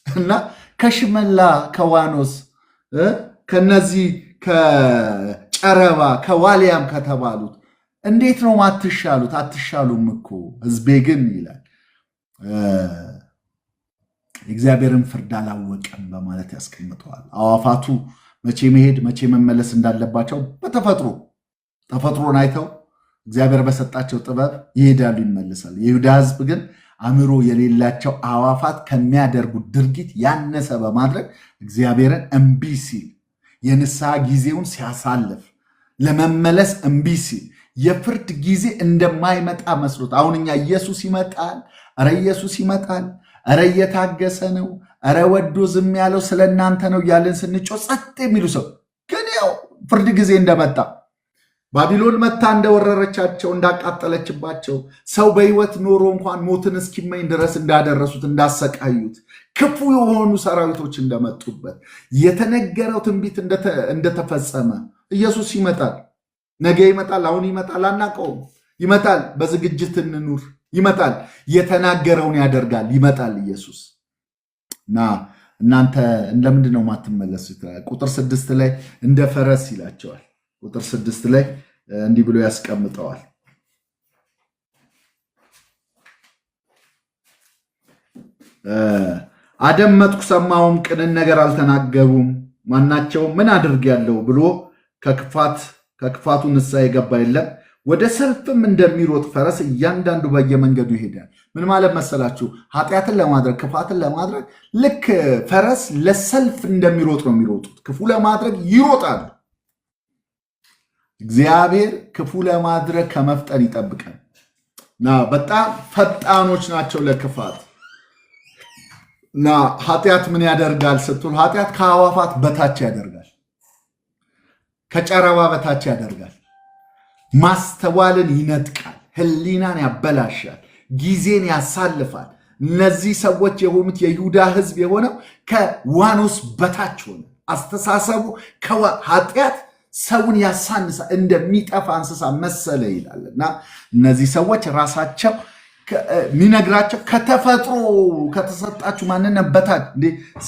እና ከሽመላ ከዋኖስ ከነዚህ ከጨረባ ከዋሊያም ከተባሉት እንዴት ነው ማትሻሉት? አትሻሉም እኮ ህዝቤ ግን ይላል የእግዚአብሔርን ፍርድ አላወቀም በማለት ያስቀምጠዋል። አዕዋፋቱ መቼ መሄድ መቼ መመለስ እንዳለባቸው ተፈጥሮን አይተው እግዚአብሔር በሰጣቸው ጥበብ ይሄዳሉ፣ ይመለሳሉ። የይሁዳ ህዝብ ግን አእምሮ የሌላቸው አዕዋፋት ከሚያደርጉት ድርጊት ያነሰ በማድረግ እግዚአብሔርን እምቢ ሲል፣ የንስሐ ጊዜውን ሲያሳልፍ፣ ለመመለስ እምቢ ሲል፣ የፍርድ ጊዜ እንደማይመጣ መስሎት አሁን እኛ ኢየሱስ ይመጣል፣ ኧረ ኢየሱስ ይመጣል፣ ኧረ እየታገሰ ነው፣ እረ ወዶ ዝም ያለው ስለናንተ ነው ያለን ስንጮ ጸጥ የሚሉ ሰው ግን ያው ፍርድ ጊዜ እንደመጣ ባቢሎን መታ እንደወረረቻቸው እንዳቃጠለችባቸው ሰው በህይወት ኖሮ እንኳን ሞትን እስኪመኝ ድረስ እንዳደረሱት እንዳሰቃዩት ክፉ የሆኑ ሰራዊቶች እንደመጡበት የተነገረው ትንቢት እንደተፈጸመ ኢየሱስ ይመጣል። ነገ ይመጣል፣ አሁን ይመጣል፣ አናውቀውም። ይመጣል። በዝግጅት እንኑር። ይመጣል። የተናገረውን ያደርጋል። ይመጣል ኢየሱስ እና እናንተ ለምንድን ነው የማትመለሱት? ቁጥር 6 ላይ እንደ ፈረስ ይላቸዋል። ቁጥር 6 ላይ እንዲህ ብሎ ያስቀምጠዋል። አደመጥኩ ሰማሁም፣ ቅንን ነገር አልተናገሩም። ማናቸውም ምን አድርጌያለሁ ብሎ ከክፋቱ ንስሐ የገባ የለም። ወደ ሰልፍም እንደሚሮጥ ፈረስ እያንዳንዱ በየመንገዱ ይሄዳል። ምን ማለት መሰላችሁ? ኃጢአትን ለማድረግ ክፋትን ለማድረግ ልክ ፈረስ ለሰልፍ እንደሚሮጥ ነው የሚሮጡት። ክፉ ለማድረግ ይሮጣሉ። እግዚአብሔር ክፉ ለማድረግ ከመፍጠን ይጠብቀን እና በጣም ፈጣኖች ናቸው ለክፋት እና ኃጢአት ምን ያደርጋል ስትል ኃጢአት ከአዋፋት በታች ያደርጋል፣ ከጨረባ በታች ያደርጋል። ማስተዋልን ይነጥቃል፣ ህሊናን ያበላሻል፣ ጊዜን ያሳልፋል። እነዚህ ሰዎች የሆኑት የይሁዳ ህዝብ የሆነው ከዋኖስ በታች ሆነ። አስተሳሰቡ ኃጢአት ሰውን ያሳንሳ እንደሚጠፋ እንስሳ መሰለ ይላል እና እነዚህ ሰዎች ራሳቸው የሚነግራቸው ከተፈጥሮ ከተሰጣችሁ ማንነት በታች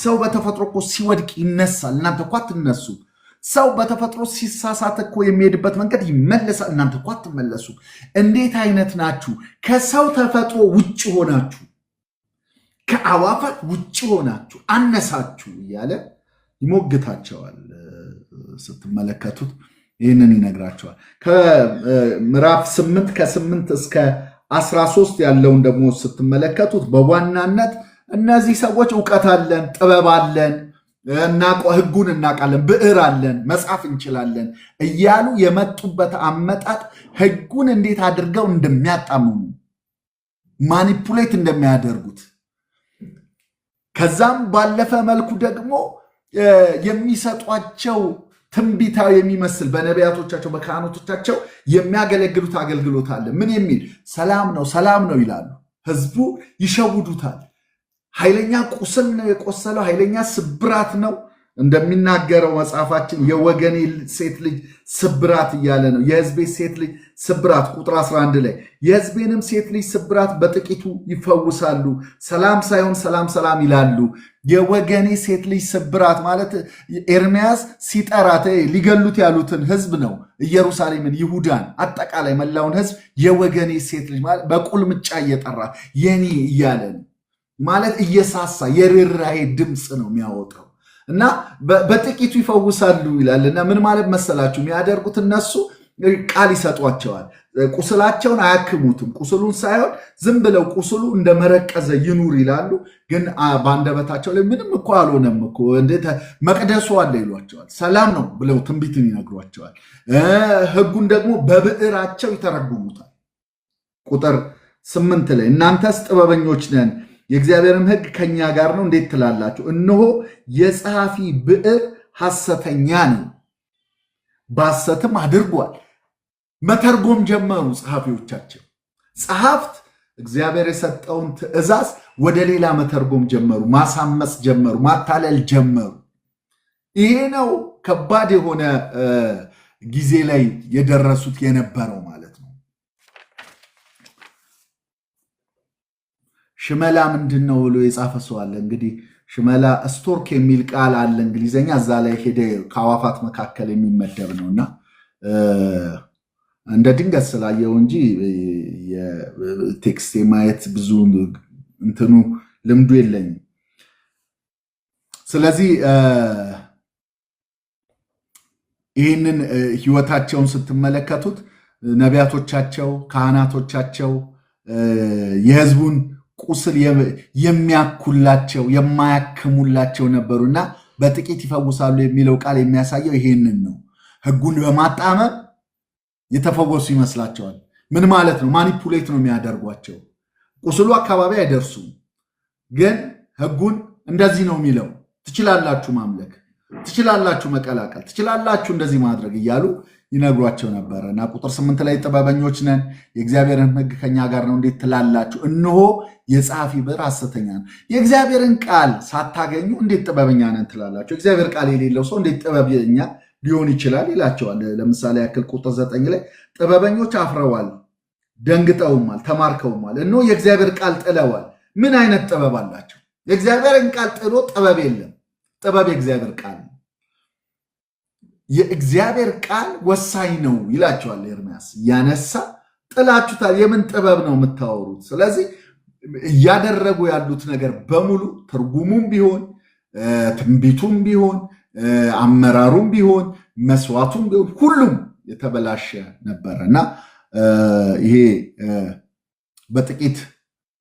ሰው በተፈጥሮ እኮ ሲወድቅ ይነሳል፣ እናንተ እኮ አትነሱ። ሰው በተፈጥሮ ሲሳሳት እኮ የሚሄድበት መንገድ ይመለሳል፣ እናንተ እኮ አትመለሱ። እንዴት አይነት ናችሁ? ከሰው ተፈጥሮ ውጭ ሆናችሁ፣ ከአዋፋት ውጭ ሆናችሁ አነሳችሁ እያለ ይሞግታቸዋል። ስትመለከቱት ይህንን ይነግራቸዋል። ከምዕራፍ 8 ከ8 እስከ 13 ያለውን ደግሞ ስትመለከቱት በዋናነት እነዚህ ሰዎች እውቀት አለን፣ ጥበብ አለን፣ ህጉን እናውቃለን፣ ብዕር አለን፣ መጻፍ እንችላለን እያሉ የመጡበት አመጣጥ ህጉን እንዴት አድርገው እንደሚያጣምሙ ማኒፑሌት እንደሚያደርጉት ከዛም ባለፈ መልኩ ደግሞ የሚሰጧቸው ትንቢታዊ የሚመስል በነቢያቶቻቸው በካህናቶቻቸው የሚያገለግሉት አገልግሎት አለ። ምን የሚል ሰላም ነው ሰላም ነው ይላሉ። ህዝቡ ይሸውዱታል። ኃይለኛ ቁስል ነው የቆሰለው፣ ኃይለኛ ስብራት ነው እንደሚናገረው መጽሐፋችን የወገኔ ሴት ልጅ ስብራት እያለ ነው። የህዝቤ ሴት ልጅ ስብራት ቁጥር 11 ላይ የህዝቤንም ሴት ልጅ ስብራት በጥቂቱ ይፈውሳሉ፣ ሰላም ሳይሆን ሰላም ሰላም ይላሉ። የወገኔ ሴት ልጅ ስብራት ማለት ኤርምያስ ሲጠራት ሊገሉት ያሉትን ህዝብ ነው። ኢየሩሳሌምን፣ ይሁዳን፣ አጠቃላይ መላውን ህዝብ የወገኔ ሴት ልጅ ማለት በቁልምጫ እየጠራ የኔ እያለ ነው ማለት እየሳሳ የርኅራኄ ድምፅ ነው የሚያወጣው እና በጥቂቱ ይፈውሳሉ ይላል። እና ምን ማለት መሰላችሁ የሚያደርጉት እነሱ ቃል ይሰጧቸዋል። ቁስላቸውን አያክሙትም። ቁስሉን ሳይሆን ዝም ብለው ቁስሉ እንደመረቀዘ ይኑር ይላሉ። ግን በአንደበታቸው ላይ ምንም እኮ አልሆነም እኮ እንዴት መቅደሱ አለ ይሏቸዋል። ሰላም ነው ብለው ትንቢትን ይነግሯቸዋል። ህጉን ደግሞ በብዕራቸው ይተረጉሙታል። ቁጥር 8 ላይ እናንተስ ጥበበኞች ነን የእግዚአብሔርም ህግ ከኛ ጋር ነው እንዴት ትላላችሁ? እነሆ የጸሐፊ ብዕር ሐሰተኛ ነው፣ በሐሰትም አድርጓል። መተርጎም ጀመሩ ጸሐፊዎቻቸው። ጸሐፍት እግዚአብሔር የሰጠውን ትእዛዝ ወደ ሌላ መተርጎም ጀመሩ፣ ማሳመስ ጀመሩ፣ ማታለል ጀመሩ። ይሄ ነው ከባድ የሆነ ጊዜ ላይ የደረሱት የነበረው ማለት ነው። ሽመላ ምንድን ነው ብሎ የጻፈ ሰው አለ። እንግዲህ ሽመላ ስቶርክ የሚል ቃል አለ እንግሊዘኛ፣ እዛ ላይ ሄደ ከአዋፋት መካከል የሚመደብ ነውና እንደ ድንገት ስላየው እንጂ ቴክስት የማየት ብዙ እንትኑ ልምዱ የለኝም። ስለዚህ ይህንን ህይወታቸውን ስትመለከቱት ነቢያቶቻቸው፣ ካህናቶቻቸው የህዝቡን ቁስል የሚያኩላቸው የማያክሙላቸው ነበሩና በጥቂት ይፈውሳሉ የሚለው ቃል የሚያሳየው ይሄንን ነው። ህጉን በማጣመም የተፈወሱ ይመስላቸዋል። ምን ማለት ነው? ማኒፑሌት ነው የሚያደርጓቸው። ቁስሉ አካባቢ አይደርሱም፣ ግን ህጉን እንደዚህ ነው የሚለው። ትችላላችሁ ማምለክ፣ ትችላላችሁ መቀላቀል፣ ትችላላችሁ እንደዚህ ማድረግ እያሉ ይነግሯቸው ነበረ እና ቁጥር 8 ላይ ጥበበኞች ነን፣ የእግዚአብሔርን ሕግ ከኛ ጋር ነው እንዴት ትላላችሁ? እነሆ የጸሐፊ ብዕር ሐሰተኛ ነው። የእግዚአብሔርን ቃል ሳታገኙ እንዴት ጥበበኛ ነን ትላላችሁ? እግዚአብሔር ቃል የሌለው ሰው እንዴት ጥበበኛ ሊሆን ይችላል ይላቸዋል። ለምሳሌ ያክል ቁጥር 9 ላይ ጥበበኞች አፍረዋል፣ ደንግጠውማል፣ ተማርከውማል፣ እነሆ የእግዚአብሔር ቃል ጥለዋል። ምን አይነት ጥበብ አላቸው? የእግዚአብሔርን ቃል ጥሎ ጥበብ የለም። ጥበብ የእግዚአብሔር ቃል ነው። የእግዚአብሔር ቃል ወሳኝ ነው ይላቸዋል ኤርምያስ። ያነሳ ጥላችሁታል። የምን ጥበብ ነው የምታወሩት? ስለዚህ እያደረጉ ያሉት ነገር በሙሉ ትርጉሙም ቢሆን ትንቢቱም ቢሆን አመራሩም ቢሆን መስዋዕቱም ቢሆን ሁሉም የተበላሸ ነበረ እና ይሄ በጥቂት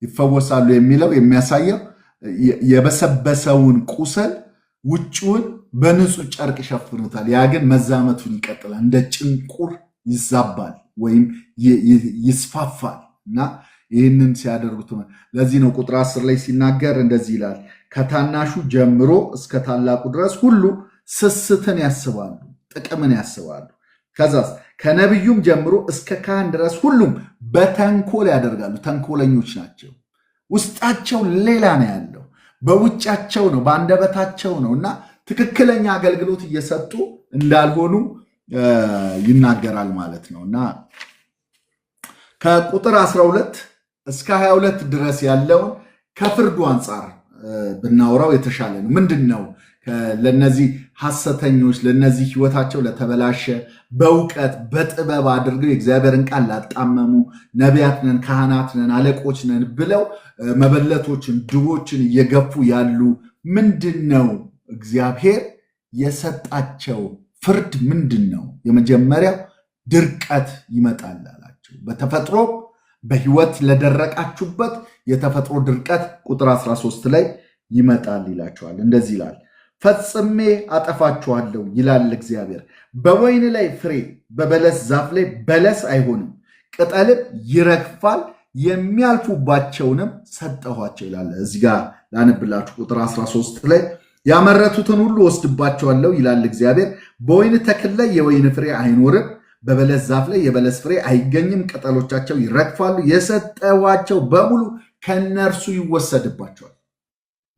ይፈወሳሉ የሚለው የሚያሳየው የበሰበሰውን ቁስል ውጭውን በንጹህ ጨርቅ ይሸፍኑታል። ያ ግን መዛመቱን ይቀጥላል። እንደ ጭንቁር ይዛባል ወይም ይስፋፋል እና ይህንን ሲያደርጉት ለዚህ ነው ቁጥር 10 ላይ ሲናገር እንደዚህ ይላል፣ ከታናሹ ጀምሮ እስከ ታላቁ ድረስ ሁሉ ስስትን ያስባሉ፣ ጥቅምን ያስባሉ። ከዛስ ከነቢዩም ጀምሮ እስከ ካህን ድረስ ሁሉም በተንኮል ያደርጋሉ። ተንኮለኞች ናቸው። ውስጣቸው ሌላ ነው ያለው፣ በውጫቸው ነው፣ በአንደበታቸው ነው እና ትክክለኛ አገልግሎት እየሰጡ እንዳልሆኑ ይናገራል ማለት ነው እና ከቁጥር 12 እስከ 22 ድረስ ያለውን ከፍርዱ አንጻር ብናወራው የተሻለ ነው። ምንድን ነው ለነዚህ ሐሰተኞች፣ ለነዚህ ህይወታቸው ለተበላሸ፣ በእውቀት በጥበብ አድርገው የእግዚአብሔርን ቃል ላጣመሙ ነቢያት ነን፣ ካህናት ነን፣ አለቆች ነን ብለው መበለቶችን፣ ድሆችን እየገፉ ያሉ ምንድን ነው እግዚአብሔር የሰጣቸው ፍርድ ምንድን ነው? የመጀመሪያው ድርቀት ይመጣል አላቸው። በተፈጥሮ በህይወት ለደረቃችሁበት የተፈጥሮ ድርቀት ቁጥር 13 ላይ ይመጣል ይላቸዋል። እንደዚህ ይላል፣ ፈጽሜ አጠፋችኋለሁ ይላል እግዚአብሔር። በወይን ላይ ፍሬ፣ በበለስ ዛፍ ላይ በለስ አይሆንም፣ ቅጠልም ይረግፋል፣ የሚያልፉባቸውንም ሰጠኋቸው ይላል። እዚህ ጋር ላነብላችሁ ቁጥር 13 ላይ ያመረቱትን ሁሉ ወስድባቸዋለሁ ይላል እግዚአብሔር። በወይን ተክል ላይ የወይን ፍሬ አይኖርም፣ በበለስ ዛፍ ላይ የበለስ ፍሬ አይገኝም፣ ቅጠሎቻቸው ይረግፋሉ፣ የሰጠኋቸው በሙሉ ከነርሱ ይወሰድባቸዋል።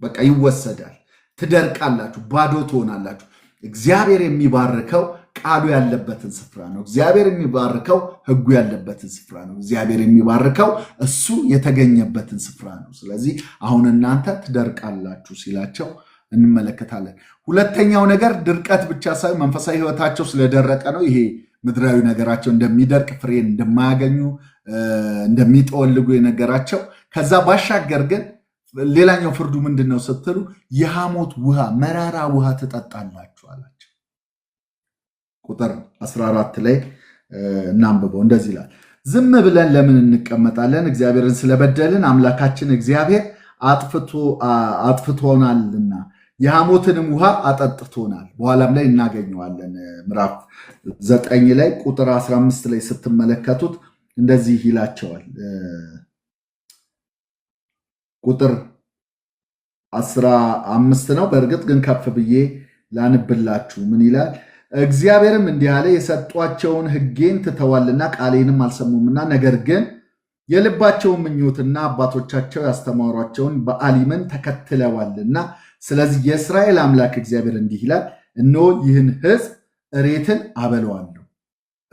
በቃ ይወሰዳል። ትደርቃላችሁ፣ ባዶ ትሆናላችሁ። እግዚአብሔር የሚባርከው ቃሉ ያለበትን ስፍራ ነው። እግዚአብሔር የሚባርከው ሕጉ ያለበትን ስፍራ ነው። እግዚአብሔር የሚባርከው እሱ የተገኘበትን ስፍራ ነው። ስለዚህ አሁን እናንተ ትደርቃላችሁ ሲላቸው እንመለከታለን። ሁለተኛው ነገር ድርቀት ብቻ ሳይሆን መንፈሳዊ ሕይወታቸው ስለደረቀ ነው። ይሄ ምድራዊ ነገራቸው እንደሚደርቅ፣ ፍሬን እንደማያገኙ፣ እንደሚጠወልጉ የነገራቸው። ከዛ ባሻገር ግን ሌላኛው ፍርዱ ምንድን ነው ስትሉ የሐሞት ውሃ፣ መራራ ውሃ ትጠጣላችሁ አላቸው። ቁጥር 14 ላይ እናንብበው። እንደዚህ ይላል፣ ዝም ብለን ለምን እንቀመጣለን? እግዚአብሔርን ስለበደልን አምላካችን እግዚአብሔር አጥፍቶናልና የሐሞትንም ውሃ አጠጥቶናል። በኋላም ላይ እናገኘዋለን። ምዕራፍ 9 ላይ ቁጥር 15 ላይ ስትመለከቱት እንደዚህ ይላቸዋል። ቁጥር 15 ነው። በእርግጥ ግን ከፍ ብዬ ላንብላችሁ። ምን ይላል? እግዚአብሔርም እንዲህ አለ፣ የሰጧቸውን ሕጌን ትተዋልና ቃሌንም አልሰሙምና፣ ነገር ግን የልባቸውን ምኞትና አባቶቻቸው ያስተማሯቸውን በአሊምን ተከትለዋልና፣ ስለዚህ የእስራኤል አምላክ እግዚአብሔር እንዲህ ይላል፣ እነሆ ይህን ሕዝብ እሬትን አበለዋለሁ።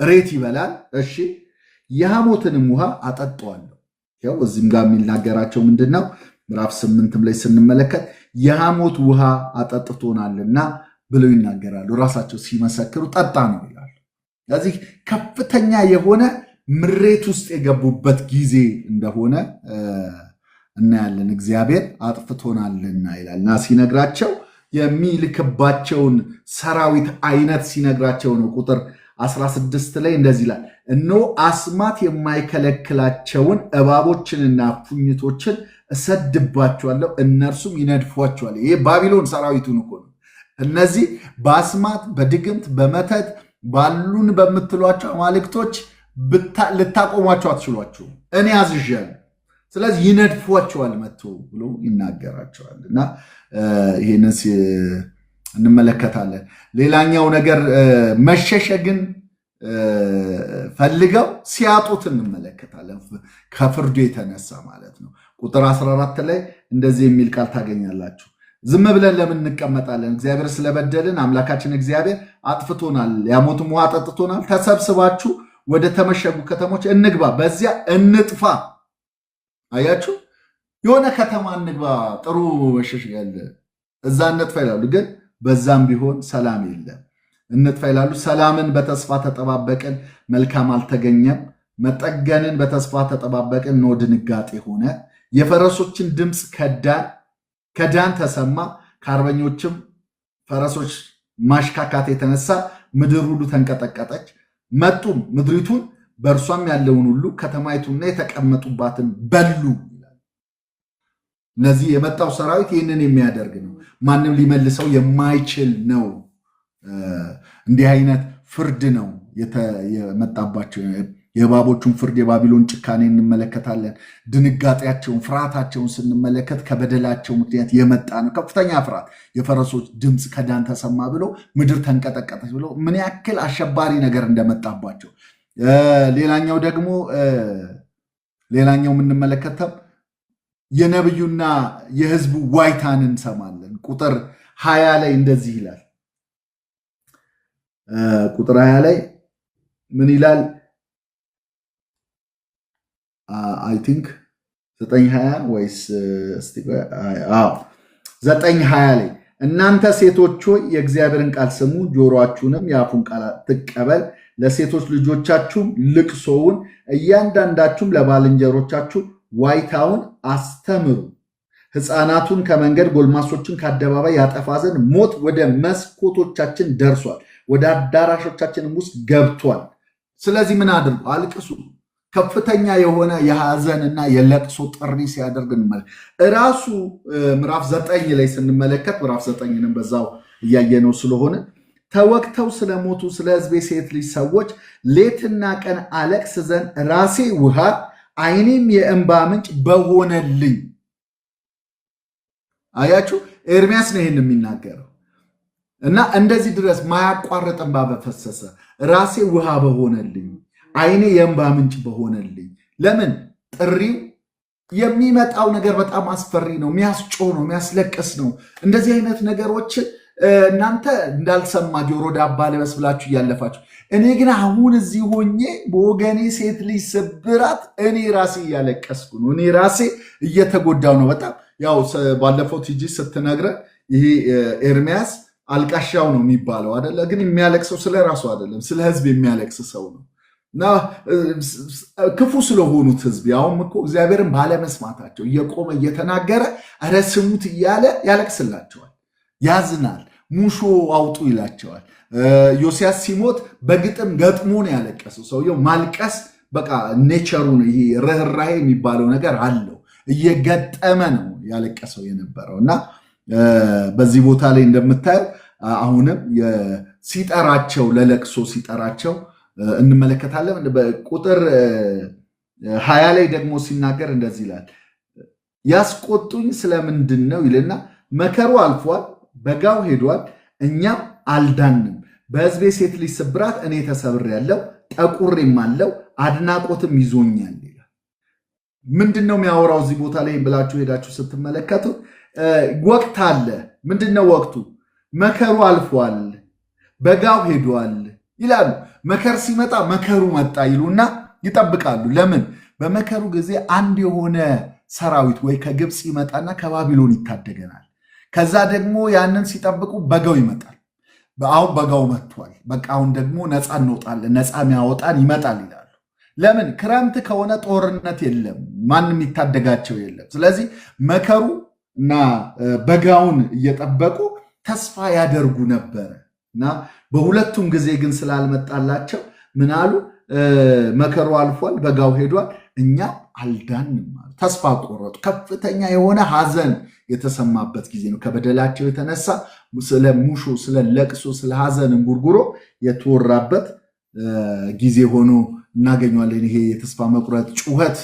እሬት ይበላል፣ እሺ፣ የሐሞትንም ውሃ አጠጣዋለሁ። ያው እዚህም ጋር የሚናገራቸው ምንድን ነው? ምዕራፍ 8 ላይ ስንመለከት የሐሞት ውሃ አጠጥቶናልና ብለው ይናገራሉ። ራሳቸው ሲመሰክሩ ጠጣ ነው ይላሉ። ስለዚህ ከፍተኛ የሆነ ምሬት ውስጥ የገቡበት ጊዜ እንደሆነ እናያለን። እግዚአብሔር አጥፍቶናልና ይላል እና ሲነግራቸው የሚልክባቸውን ሰራዊት አይነት ሲነግራቸው ነው። ቁጥር 16 ላይ እንደዚህ ይላል፣ እነሆ አስማት የማይከለክላቸውን እባቦችንና ፉኝቶችን እሰድባቸዋለሁ፣ እነርሱም ይነድፏቸዋል። ይሄ ባቢሎን ሰራዊቱን እኮ ነው። እነዚህ በአስማት በድግምት በመተት ባሉን በምትሏቸው አማልክቶች ልታቆሟቸው አትችሏቸውም። እኔ አዝዣለሁ። ስለዚህ ይነድፏቸዋል መጥቶ ብሎ ይናገራቸዋል። እና ይሄንን እንመለከታለን። ሌላኛው ነገር መሸሸግን ፈልገው ሲያጡት እንመለከታለን። ከፍርዱ የተነሳ ማለት ነው። ቁጥር 14 ላይ እንደዚህ የሚል ቃል ታገኛላችሁ። ዝም ብለን ለምን እንቀመጣለን? እግዚአብሔር ስለበደልን አምላካችን እግዚአብሔር አጥፍቶናል፣ ያሞትም ውሃ አጠጥቶናል። ተሰብስባችሁ ወደ ተመሸጉ ከተሞች እንግባ፣ በዚያ እንጥፋ። አያችሁ፣ የሆነ ከተማ እንግባ፣ ጥሩ መሸሸጊያ ያለ እዛ እንጥፋ ይላሉ። ግን በዛም ቢሆን ሰላም የለም። እንጥፋ ይላሉ። ሰላምን በተስፋ ተጠባበቅን፣ መልካም አልተገኘም። መጠገንን በተስፋ ተጠባበቅን፣ ኖ ድንጋጤ ሆነ። የፈረሶችን ድምፅ ከዳን ተሰማ፣ ከአርበኞችም ፈረሶች ማሽካካት የተነሳ ምድር ሁሉ ተንቀጠቀጠች። መጡም ምድሪቱን በእርሷም ያለውን ሁሉ ከተማይቱና የተቀመጡባትን በሉ። እነዚህ የመጣው ሰራዊት ይህንን የሚያደርግ ነው። ማንም ሊመልሰው የማይችል ነው። እንዲህ አይነት ፍርድ ነው የመጣባቸው። የእባቦቹን ፍርድ፣ የባቢሎን ጭካኔ እንመለከታለን። ድንጋጤያቸውን፣ ፍርሃታቸውን ስንመለከት ከበደላቸው ምክንያት የመጣ ነው። ከፍተኛ ፍርሃት፣ የፈረሶች ድምፅ ከዳን ተሰማ ብሎ ምድር ተንቀጠቀጠች ብሎ ምን ያክል አሸባሪ ነገር እንደመጣባቸው። ሌላኛው ደግሞ የምንመለከተው የነብዩና የህዝቡ ዋይታን እንሰማለን። ቁጥር 20 ላይ እንደዚህ ይላል። ቁጥር 20 ላይ ምን ይላል? አይ ቲንክ 9:20 ወይስ 9:20 ላይ እናንተ ሴቶች ሆይ የእግዚአብሔርን ቃል ስሙ፣ ጆሮአችሁንም የአፉን ቃል ትቀበል። ለሴቶች ልጆቻችሁም ልቅሶውን፣ እያንዳንዳችሁም ለባልንጀሮቻችሁ ዋይታውን አስተምሩ። ሕፃናቱን ከመንገድ ጎልማሶችን ከአደባባይ ያጠፋ ዘንድ ሞት ወደ መስኮቶቻችን ደርሷል፣ ወደ አዳራሾቻችንም ውስጥ ገብቷል። ስለዚህ ምን አድርጉ? አልቅሱ። ከፍተኛ የሆነ የሐዘንና የለቅሶ ጥሪ ሲያደርግ እራሱ ምዕራፍ 9 ላይ ስንመለከት ምዕራፍ 9ንም በዛው እያየነው ስለሆነ ተወቅተው ስለሞቱ ስለ ሕዝቤ ሴት ልጅ ሰዎች ሌትና ቀን አለቅስ ዘንድ ራሴ ውሃ ዓይኔም የእንባ ምንጭ በሆነልኝ። አያችሁ፣ ኤርሚያስ ነው ይህን የሚናገረው። እና እንደዚህ ድረስ ማያቋርጥ እንባ በፈሰሰ ራሴ ውሃ በሆነልኝ፣ ዓይኔ የእንባ ምንጭ በሆነልኝ። ለምን? ጥሪው የሚመጣው ነገር በጣም አስፈሪ ነው፣ የሚያስጮህ ነው፣ የሚያስለቅስ ነው። እንደዚህ አይነት ነገሮችን እናንተ እንዳልሰማ ጆሮ ዳባ ልበስ ብላችሁ እያለፋችሁ፣ እኔ ግን አሁን እዚህ ሆኜ በወገኔ ሴት ልጅ ስብራት እኔ ራሴ እያለቀስኩ ነው፣ እኔ ራሴ እየተጎዳው ነው። በጣም ያው ባለፈው ቲጂ ስትነግረ ይሄ ኤርሚያስ አልቃሻው ነው የሚባለው አይደለ? ግን የሚያለቅሰው ስለ ራሱ አይደለም፣ ስለ ህዝብ የሚያለቅስ ሰው ነው። እና ክፉ ስለሆኑት ህዝብ ያውም እኮ እግዚአብሔርን ባለመስማታቸው እየቆመ እየተናገረ ኧረ ስሙት እያለ ያለቅስላቸዋል፣ ያዝናል፣ ሙሾ አውጡ ይላቸዋል። ዮሲያስ ሲሞት በግጥም ገጥሞ ነው ያለቀሰው። ሰውየው ማልቀስ በቃ ኔቸሩ ነው። ይሄ ርኅራሄ የሚባለው ነገር አለው። እየገጠመ ነው ያለቀሰው የነበረው እና በዚህ ቦታ ላይ እንደምታየው አሁንም ሲጠራቸው ለለቅሶ ሲጠራቸው እንመለከታለን። ቁጥር 20 ላይ ደግሞ ሲናገር እንደዚህ ይላል፣ ያስቆጡኝ ስለምንድን ነው ይልና መከሩ አልፏል፣ በጋው ሄዷል፣ እኛም አልዳንም። በሕዝቤ ሴት ልጅ ስብራት እኔ ተሰብሬያለሁ፣ ጠቁሬም አለው፣ አድናቆትም ይዞኛል ይላል። ምንድን ነው የሚያወራው እዚህ ቦታ ላይ ብላችሁ ሄዳችሁ ስትመለከቱ ወቅት አለ። ምንድን ነው ወቅቱ? መከሩ አልፏል፣ በጋው ሄዷል ይላሉ። መከር ሲመጣ መከሩ መጣ ይሉና ይጠብቃሉ። ለምን? በመከሩ ጊዜ አንድ የሆነ ሰራዊት ወይ ከግብፅ ይመጣና ከባቢሎን ይታደገናል። ከዛ ደግሞ ያንን ሲጠብቁ በጋው ይመጣል። አሁን በጋው መጥቷል፣ በቃ አሁን ደግሞ ነፃ እንወጣለን፣ ነፃ የሚያወጣን ይመጣል ይላሉ። ለምን? ክረምት ከሆነ ጦርነት የለም፣ ማንም ይታደጋቸው የለም። ስለዚህ መከሩ እና በጋውን እየጠበቁ ተስፋ ያደርጉ ነበረ እና በሁለቱም ጊዜ ግን ስላልመጣላቸው ምን አሉ? መከሩ አልፏል፣ በጋው ሄዷል፣ እኛ አልዳንም። ተስፋ ቆረጡ። ከፍተኛ የሆነ ሐዘን የተሰማበት ጊዜ ነው። ከበደላቸው የተነሳ ስለ ሙሾ፣ ስለ ለቅሶ፣ ስለ ሐዘን እንጉርጉሮ የተወራበት ጊዜ ሆኖ እናገኘዋለን። ይሄ የተስፋ መቁረጥ ጩኸት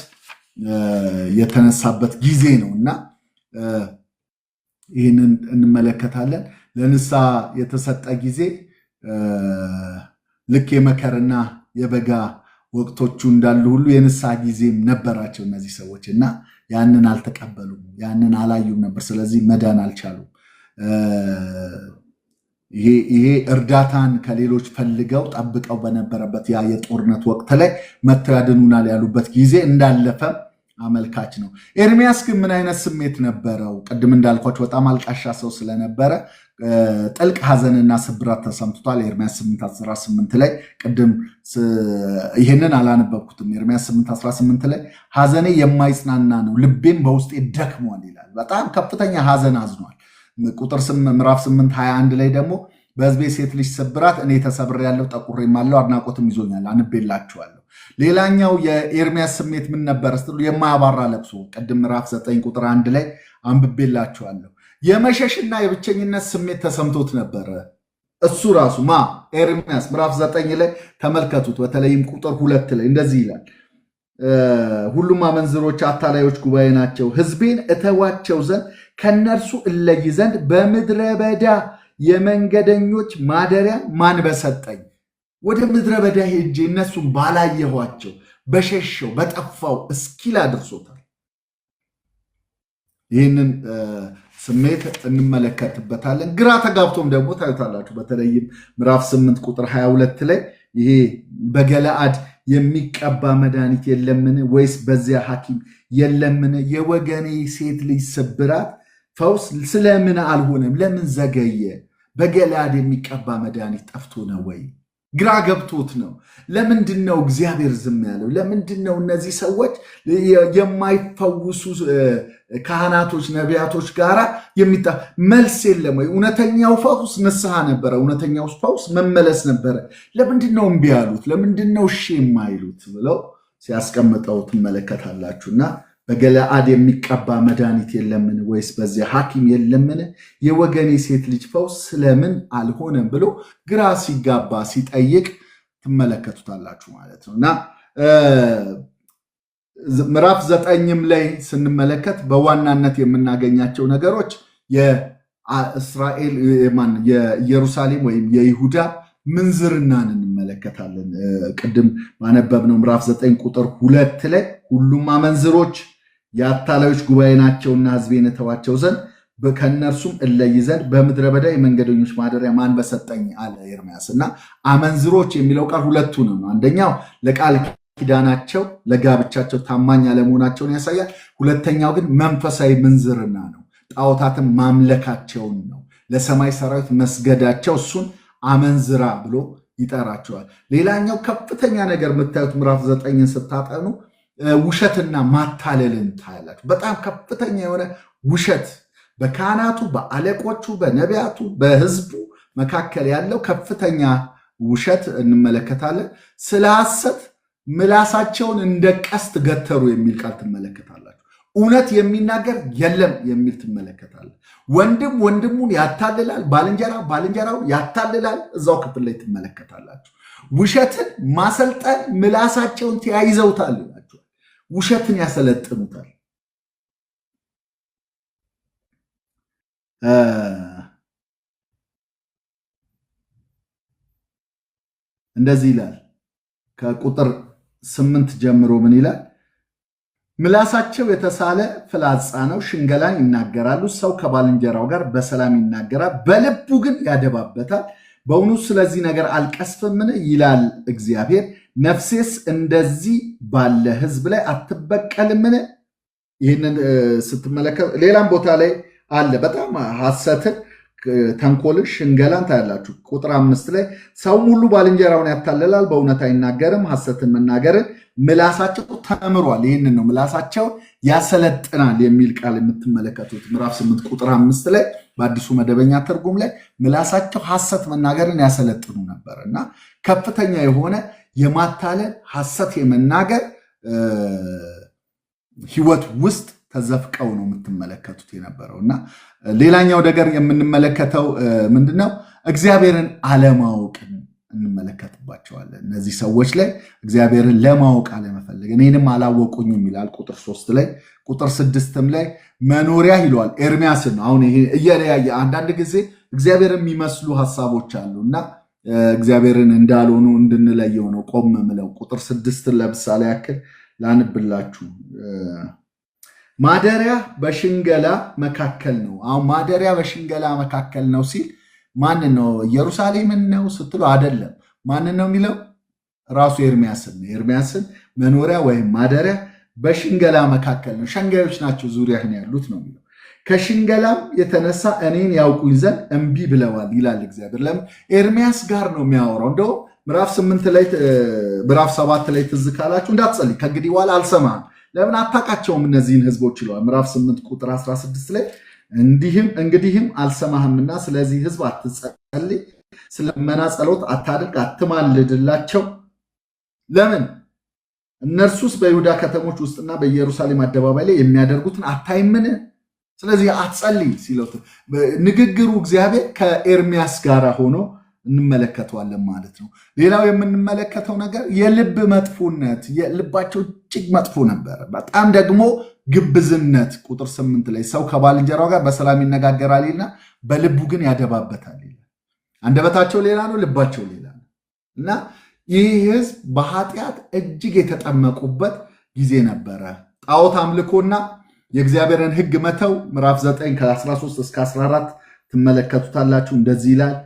የተነሳበት ጊዜ ነው እና ይህንን እንመለከታለን። ለንስሐ የተሰጠ ጊዜ ልክ የመከርና የበጋ ወቅቶቹ እንዳሉ ሁሉ የንስሐ ጊዜም ነበራቸው እነዚህ ሰዎች እና ያንን አልተቀበሉም፣ ያንን አላዩም ነበር። ስለዚህ መዳን አልቻሉም። ይሄ እርዳታን ከሌሎች ፈልገው ጠብቀው በነበረበት ያ የጦርነት ወቅት ላይ መጥተው ያድኑናል ያሉበት ጊዜ እንዳለፈም አመልካች ነው። ኤርሚያስ ግን ምን አይነት ስሜት ነበረው? ቅድም እንዳልኳቸው በጣም አልቃሻ ሰው ስለነበረ ጥልቅ ሐዘንና ስብራት ተሰምቶታል። ኤርሚያስ 8:18 ላይ ቅድም ይህንን አላነበብኩትም። ኤርሚያስ 8:18 ላይ ሐዘኔ የማይጽናና ነው፣ ልቤም በውስጤ ደክሟል ይላል። በጣም ከፍተኛ ሐዘን አዝኗል። ምዕራፍ 8:21 ላይ ደግሞ በሕዝቤ ሴት ልጅ ስብራት እኔ ተሰብሬያለሁ፣ ጠቁሬማለሁ፣ አድናቆትም ይዞኛል፣ አንቤላችኋለሁ። ሌላኛው የኤርሚያስ ስሜት ምን ነበር ስትሉ የማያባራ ለቅሶ፣ ቅድም ምዕራፍ 9 ቁጥር 1 ላይ አንብቤላችኋለሁ። የመሸሽና የብቸኝነት ስሜት ተሰምቶት ነበረ። እሱ ራሱ ኤርሚያስ ምዕራፍ 9 ላይ ተመልከቱት። በተለይም ቁጥር 2 ላይ እንደዚህ ይላል፣ ሁሉም አመንዝሮች አታላዮች ጉባኤ ናቸው። ሕዝቤን እተዋቸው ዘንድ ከነርሱ እለይ ዘንድ በምድረ በዳ የመንገደኞች ማደሪያ ማን በሰጠኝ? ወደ ምድረ በዳ ሄጄ እነሱን ባላየኋቸው በሸሸው በጠፋው እስኪል አድርሶታል። ይህንን ስሜት እንመለከትበታለን። ግራ ተጋብቶም ደግሞ ታዩታላችሁ። በተለይም ምዕራፍ 8 ቁጥር 22 ላይ ይሄ በገለአድ የሚቀባ መድኃኒት የለምን? ወይስ በዚያ ሐኪም የለምን? የወገኔ ሴት ልጅ ስብራት ፈውስ ስለምን አልሆነም? ለምን ዘገየ? በገለአድ የሚቀባ መድኃኒት ጠፍቶ ነው ወይ? ግራ ገብቶት ነው። ለምንድን ነው እግዚአብሔር ዝም ያለው? ለምንድን ነው እነዚህ ሰዎች የማይፈውሱ ካህናቶች፣ ነቢያቶች ጋር መልስ የለም ወይ? እውነተኛው ፈውስ ንስሐ ነበረ። እውነተኛው ፈውስ መመለስ ነበረ። ለምንድን ነው እምቢ ያሉት? ለምንድን ነው እሺ የማይሉት ብለው ሲያስቀምጠው ትመለከታላችሁና በገለአድ የሚቀባ መድኃኒት የለምን? ወይስ በዚያ ሐኪም የለምን? የወገኔ ሴት ልጅ ፈውስ ስለምን አልሆነም ብሎ ግራ ሲጋባ ሲጠይቅ ትመለከቱታላችሁ ማለት ነው እና ምዕራፍ 9ም ላይ ስንመለከት በዋናነት የምናገኛቸው ነገሮች የእስራኤል የኢየሩሳሌም ወይም የይሁዳ ምንዝርናን እንመለከታለን። ቅድም ባነበብነው ምዕራፍ 9 ቁጥር 2 ላይ ሁሉም አመንዝሮች የአታላዮች ጉባኤ ናቸውና ሕዝቤን እተዋቸው ዘንድ ከእነርሱም እለይ ዘንድ በምድረ በዳ የመንገደኞች ማደሪያ ማን በሰጠኝ አለ ኤርምያስ። እና አመንዝሮች የሚለው ቃል ሁለቱንም ነው። አንደኛው ለቃል ኪዳናቸው ለጋብቻቸው ታማኝ አለመሆናቸውን ያሳያል። ሁለተኛው ግን መንፈሳዊ ምንዝርና ነው። ጣዖታትን ማምለካቸውን ነው። ለሰማይ ሰራዊት መስገዳቸው እሱን አመንዝራ ብሎ ይጠራቸዋል። ሌላኛው ከፍተኛ ነገር የምታዩት ምዕራፍ 9ን ስታጠኑ ውሸትና ማታለልን ታያላችሁ። በጣም ከፍተኛ የሆነ ውሸት በካህናቱ፣ በአለቆቹ፣ በነቢያቱ፣ በሕዝቡ መካከል ያለው ከፍተኛ ውሸት እንመለከታለን። ስለ ሐሰት ምላሳቸውን እንደ ቀስት ገተሩ የሚል ቃል ትመለከታላችሁ። እውነት የሚናገር የለም የሚል ትመለከታለ። ወንድም ወንድሙን ያታልላል፣ ባልንጀራ ባልንጀራው ያታልላል። እዛው ክፍል ላይ ትመለከታላችሁ። ውሸትን ማሰልጠን ምላሳቸውን ተያይዘውታል ይላቸዋል። ውሸትን ያሰለጥኑታል። እንደዚህ ይላል ከቁጥር 8 ጀምሮ ምን ይላል? ምላሳቸው የተሳለ ፍላጻ ነው፣ ሽንገላን ይናገራሉ። ሰው ከባልንጀራው ጋር በሰላም ይናገራል፣ በልቡ ግን ያደባበታል። በእውኑ ስለዚህ ነገር አልቀስፍምን? ይላል እግዚአብሔር። ነፍሴስ እንደዚህ ባለ ሕዝብ ላይ አትበቀልምን? ይህንን ስትመለከት ሌላም ቦታ ላይ አለ። በጣም ሐሰትን፣ ተንኮልን፣ ሽንገላን ታያላችሁ። ቁጥር 5 ላይ ሰውም ሁሉ ባልንጀራውን ያታልላል፣ በእውነት አይናገርም። ሐሰትን መናገርን ምላሳቸው ተምሯል። ይህንን ነው ምላሳቸው ያሰለጥናል የሚል ቃል የምትመለከቱት ምዕራፍ 8 ቁጥር 5 ላይ በአዲሱ መደበኛ ትርጉም ላይ ምላሳቸው ሐሰት መናገርን ያሰለጥኑ ነበር እና ከፍተኛ የሆነ የማታለል ሐሰት የመናገር ህይወት ውስጥ ተዘፍቀው ነው የምትመለከቱት የነበረው እና ሌላኛው ነገር የምንመለከተው ምንድነው? እግዚአብሔርን አለማወቅን እንመለከትባቸዋለን። እነዚህ ሰዎች ላይ እግዚአብሔርን ለማወቅ አለመፈለግ እኔንም አላወቁኝም ይላል ቁጥር 3 ላይ። ቁጥር 6ም ላይ መኖሪያ ይለዋል ኤርምያስን ነው። አሁን ይሄ እየለያየ አንዳንድ ጊዜ እግዚአብሔር የሚመስሉ ሐሳቦች አሉና እግዚአብሔርን እንዳልሆኑ እንድንለየው ነው ቆም ምለው። ቁጥር 6 ለምሳሌ ያክል ላንብላችሁ። ማደሪያ በሽንገላ መካከል ነው። አሁን ማደሪያ በሽንገላ መካከል ነው ሲል ማን ነው? ኢየሩሳሌምን ነው ስትሉ አይደለም። ማን ነው የሚለው? ራሱ ኤርምያስን ነው። ኤርምያስን መኖሪያ ወይም ማደሪያ በሽንገላ መካከል ነው። ሸንጋዮች ናቸው ዙሪያህን ያሉት ነው የሚለው። ከሽንገላም የተነሳ እኔን ያውቁኝ ዘንድ እምቢ ብለዋል ይላል እግዚአብሔር። ለምን? ኤርምያስ ጋር ነው የሚያወራው። እንደው ምዕራፍ 7 ላይ ትዝ ካላችሁ እንዳትጸልይ ከእንግዲህ በኋላ አልሰማህም። ለምን? አታውቃቸውም እነዚህን ህዝቦች ይለዋል። ምዕራፍ 8 ቁጥር 16 ላይ እንግዲህም አልሰማህምና ስለዚህ ህዝብ አትጸልይ፣ ስለመና ጸሎት አታድርግ፣ አትማልድላቸው። ለምን? እነርሱስ በይሁዳ ከተሞች ውስጥና በኢየሩሳሌም አደባባይ ላይ የሚያደርጉትን አታይምን? ስለዚህ አትጸልይ ሲለው ንግግሩ እግዚአብሔር ከኤርምያስ ጋር ሆኖ እንመለከተዋለን ማለት ነው። ሌላው የምንመለከተው ነገር የልብ መጥፎነት፣ የልባቸው እጅግ መጥፎ ነበረ። በጣም ደግሞ ግብዝነት። ቁጥር 8 ላይ ሰው ከባልንጀራው ጋር በሰላም ይነጋገራልና በልቡ ግን ያደባበታል ይላል። አንደበታቸው ሌላ ነው፣ ልባቸው ሌላ ነው። እና ይህ ህዝብ በኃጢአት እጅግ የተጠመቁበት ጊዜ ነበረ። ጣዖት አምልኮና የእግዚአብሔርን ህግ መተው ምዕራፍ 9 ከ13 እስከ 14 ትመለከቱታላችሁ። እንደዚህ ይላል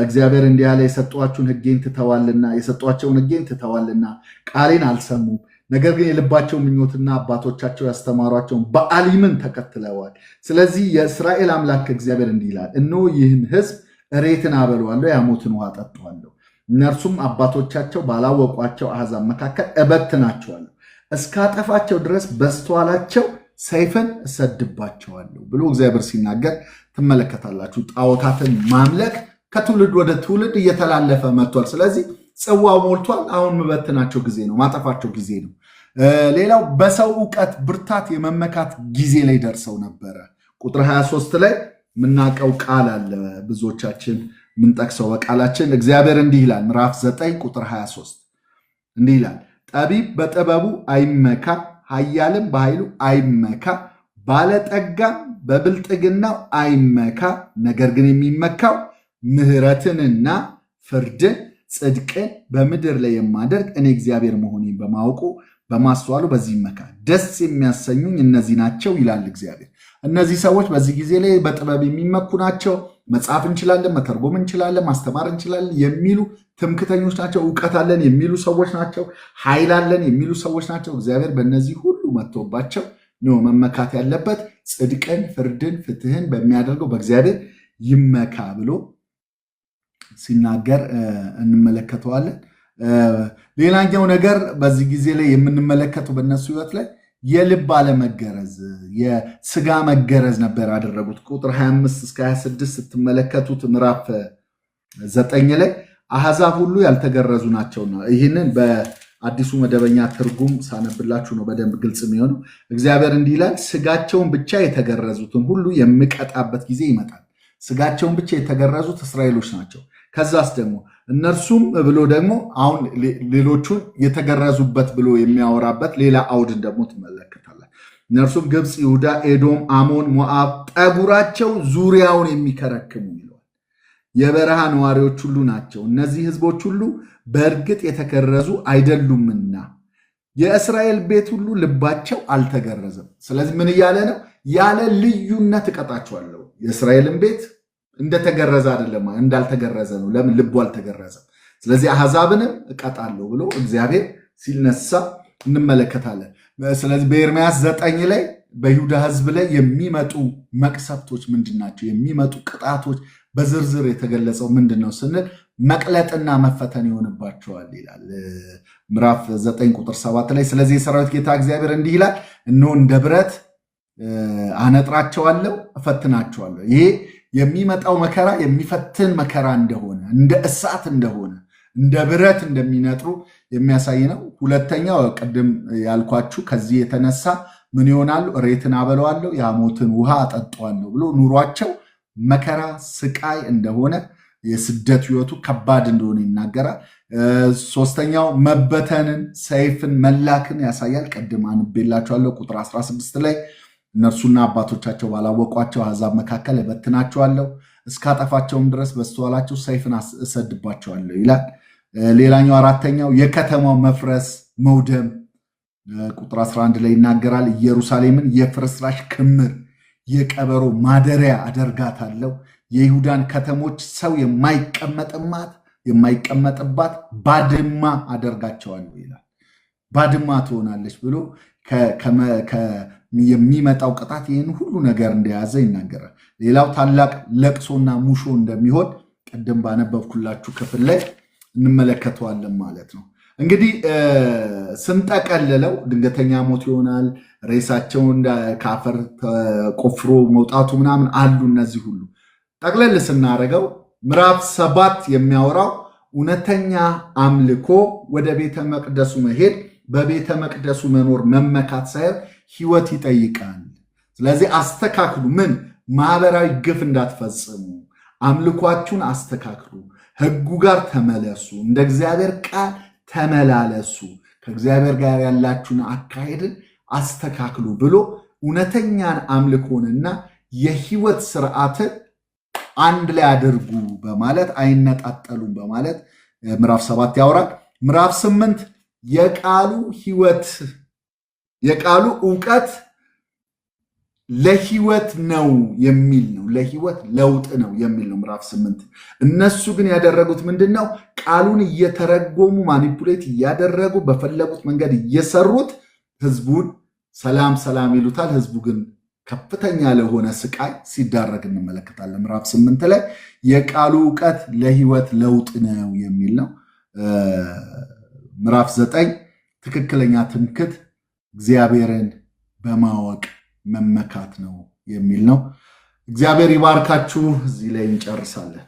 እግዚአብሔር እንዲህ ያለ የሰጧቸውን ህጌን ትተዋልና ቃሌን አልሰሙም። ነገር ግን የልባቸው ምኞትና አባቶቻቸው ያስተማሯቸውን በአሊምን ተከትለዋል። ስለዚህ የእስራኤል አምላክ እግዚአብሔር እንዲህ ይላል፣ እነሆ ይህን ህዝብ እሬትን አበለዋለሁ፣ የሐሞትን ውሃ አጠጣዋለሁ። እነርሱም አባቶቻቸው ባላወቋቸው አሕዛብ መካከል እበትናቸዋለሁ፣ እስካጠፋቸው ድረስ በስተኋላቸው ሰይፍን እሰድባቸዋለሁ ብሎ እግዚአብሔር ሲናገር ትመለከታላችሁ። ጣዖታትን ማምለክ ከትውልድ ወደ ትውልድ እየተላለፈ መጥቷል። ስለዚህ ጽዋው ሞልቷል። አሁን መበትናቸው ጊዜ ነው፣ ማጠፋቸው ጊዜ ነው። ሌላው በሰው እውቀት ብርታት የመመካት ጊዜ ላይ ደርሰው ነበረ። ቁጥር 23 ላይ የምናውቀው ቃል አለ፣ ብዙዎቻችን የምንጠቅሰው በቃላችን። እግዚአብሔር እንዲህ ይላል፣ ምዕራፍ 9 ቁጥር 23 እንዲህ ይላል፣ ጠቢብ በጥበቡ አይመካ፣ ኃያልም በኃይሉ አይመካ፣ ባለጠጋም በብልጥግናው አይመካ። ነገር ግን የሚመካው ምሕረትንና ፍርድን ጽድቅን በምድር ላይ የማደርግ እኔ እግዚአብሔር መሆኔን በማወቁ በማስተዋሉ በዚህ ይመካ። ደስ የሚያሰኙኝ እነዚህ ናቸው ይላል እግዚአብሔር። እነዚህ ሰዎች በዚህ ጊዜ ላይ በጥበብ የሚመኩ ናቸው። መጻፍ እንችላለን፣ መተርጎም እንችላለን፣ ማስተማር እንችላለን የሚሉ ትምክተኞች ናቸው። እውቀት አለን የሚሉ ሰዎች ናቸው። ኃይል አለን የሚሉ ሰዎች ናቸው። እግዚአብሔር በእነዚህ ሁሉ መጥቶባቸው ነው መመካት ያለበት። ጽድቅን፣ ፍርድን፣ ፍትህን በሚያደርገው በእግዚአብሔር ይመካ ብሎ ሲናገር እንመለከተዋለን። ሌላኛው ነገር በዚህ ጊዜ ላይ የምንመለከተው በእነሱ ህይወት ላይ የልብ አለመገረዝ፣ የስጋ መገረዝ ነበር ያደረጉት። ቁጥር 25 እስከ 26 ስትመለከቱት ምዕራፍ 9 ላይ አሕዛብ ሁሉ ያልተገረዙ ናቸውና። ይህንን በአዲሱ መደበኛ ትርጉም ሳነብላችሁ ነው በደንብ ግልጽ የሚሆነው። እግዚአብሔር እንዲህ ይላል፣ ስጋቸውን ብቻ የተገረዙትን ሁሉ የምቀጣበት ጊዜ ይመጣል። ስጋቸውን ብቻ የተገረዙት እስራኤሎች ናቸው። ከዛስ ደግሞ እነርሱም ብሎ ደግሞ አሁን ሌሎቹን የተገረዙበት ብሎ የሚያወራበት ሌላ አውድን ደግሞ ትመለከታለን። እነርሱም ግብፅ፣ ይሁዳ፣ ኤዶም፣ አሞን፣ ሞዓብ ጠጉራቸው ዙሪያውን የሚከረክሙ ይለዋል። የበረሃ ነዋሪዎች ሁሉ ናቸው። እነዚህ ህዝቦች ሁሉ በእርግጥ የተገረዙ አይደሉምና የእስራኤል ቤት ሁሉ ልባቸው አልተገረዘም። ስለዚህ ምን እያለ ነው? ያለ ልዩነት እቀጣቸዋለሁ። የእስራኤልን ቤት እንደተገረዘ አይደለም፣ እንዳልተገረዘ ነው። ለምን? ልቡ አልተገረዘም። ስለዚህ አሕዛብንም እቀጣለሁ ብሎ እግዚአብሔር ሲነሳ እንመለከታለን። ስለዚህ በኤርምያስ 9 ላይ በይሁዳ ህዝብ ላይ የሚመጡ መቅሰፍቶች ምንድን ናቸው? የሚመጡ ቅጣቶች በዝርዝር የተገለጸው ምንድን ነው ስንል መቅለጥና መፈተን ይሆንባቸዋል ይላል ምዕራፍ 9 ቁጥር 7 ላይ። ስለዚህ የሰራዊት ጌታ እግዚአብሔር እንዲህ ይላል፣ እነሆ እንደ ብረት አነጥራቸዋለሁ፣ እፈትናቸዋለሁ። ይሄ የሚመጣው መከራ የሚፈትን መከራ እንደሆነ፣ እንደ እሳት እንደሆነ፣ እንደ ብረት እንደሚነጥሩ የሚያሳይ ነው። ሁለተኛው ቅድም ያልኳችሁ ከዚህ የተነሳ ምን ይሆናሉ? እሬትን አበለዋለሁ፣ የሐሞትን ውሃ አጠጣዋለሁ ብሎ ኑሯቸው መከራ ስቃይ እንደሆነ የስደት ህይወቱ ከባድ እንደሆነ ይናገራል። ሶስተኛው መበተንን፣ ሰይፍን፣ መላክን ያሳያል። ቀድም አንቤላቸዋለሁ ቁጥር 16 ላይ እነርሱና አባቶቻቸው ባላወቋቸው አሕዛብ መካከል እበትናቸዋለሁ፣ እስካጠፋቸውም ድረስ በስተኋላቸው ሰይፍን እሰድባቸዋለሁ ይላል። ሌላኛው አራተኛው የከተማው መፍረስ መውደም ቁጥር 11 ላይ ይናገራል። ኢየሩሳሌምን የፍርስራሽ ክምር የቀበሮ ማደሪያ አደርጋታለሁ፣ የይሁዳን ከተሞች ሰው የማይቀመጥባት ባድማ አደርጋቸዋለሁ ይላል። ባድማ ትሆናለች ብሎ የሚመጣው ቅጣት ይህን ሁሉ ነገር እንደያዘ ይናገራል። ሌላው ታላቅ ለቅሶና ሙሾ እንደሚሆን ቅድም ባነበብኩላችሁ ክፍል ላይ እንመለከተዋለን ማለት ነው። እንግዲህ ስንጠቀልለው ድንገተኛ ሞት ይሆናል፣ ሬሳቸውን ከአፈር ተቆፍሮ መውጣቱ ምናምን አሉ። እነዚህ ሁሉ ጠቅለል ስናደርገው ምዕራፍ 7 የሚያወራው እውነተኛ አምልኮ ወደ ቤተ መቅደሱ መሄድ፣ በቤተ መቅደሱ መኖር መመካት ሳይሆን ህይወት ይጠይቃል። ስለዚህ አስተካክሉ። ምን ማህበራዊ ግፍ እንዳትፈጽሙ፣ አምልኳችሁን አስተካክሉ፣ ህጉ ጋር ተመለሱ፣ እንደ እግዚአብሔር ቃል ተመላለሱ፣ ከእግዚአብሔር ጋር ያላችሁን አካሄድን አስተካክሉ ብሎ እውነተኛን አምልኮንና የህይወት ስርዓትን አንድ ላይ አድርጉ በማለት አይነጣጠሉም በማለት ምዕራፍ 7 ያወራል። ምዕራፍ 8 የቃሉ ዕውቀት ለህይወት ነው የሚል ነው። ለህይወት ለውጥ ነው የሚል ነው ምዕራፍ 8። እነሱ ግን ያደረጉት ምንድነው? ቃሉን እየተረጎሙ ማኒፑሌት እያደረጉ በፈለጉት መንገድ እየሰሩት ህዝቡን ሰላም ይሉታል። ህዝቡ ግን ከፍተኛ ለሆነ ስቃይ ሲዳረግ እንመለከታለን። ምዕራፍ 8 ላይ የቃሉ ዕውቀት ለህይወት ለውጥ ነው የሚል ነው። ምዕራፍ 9 ትክክለኛ ትምክህት እግዚአብሔርን በማወቅ መመካት ነው የሚል ነው። እግዚአብሔር ይባርካችሁ። እዚህ ላይ እንጨርሳለን።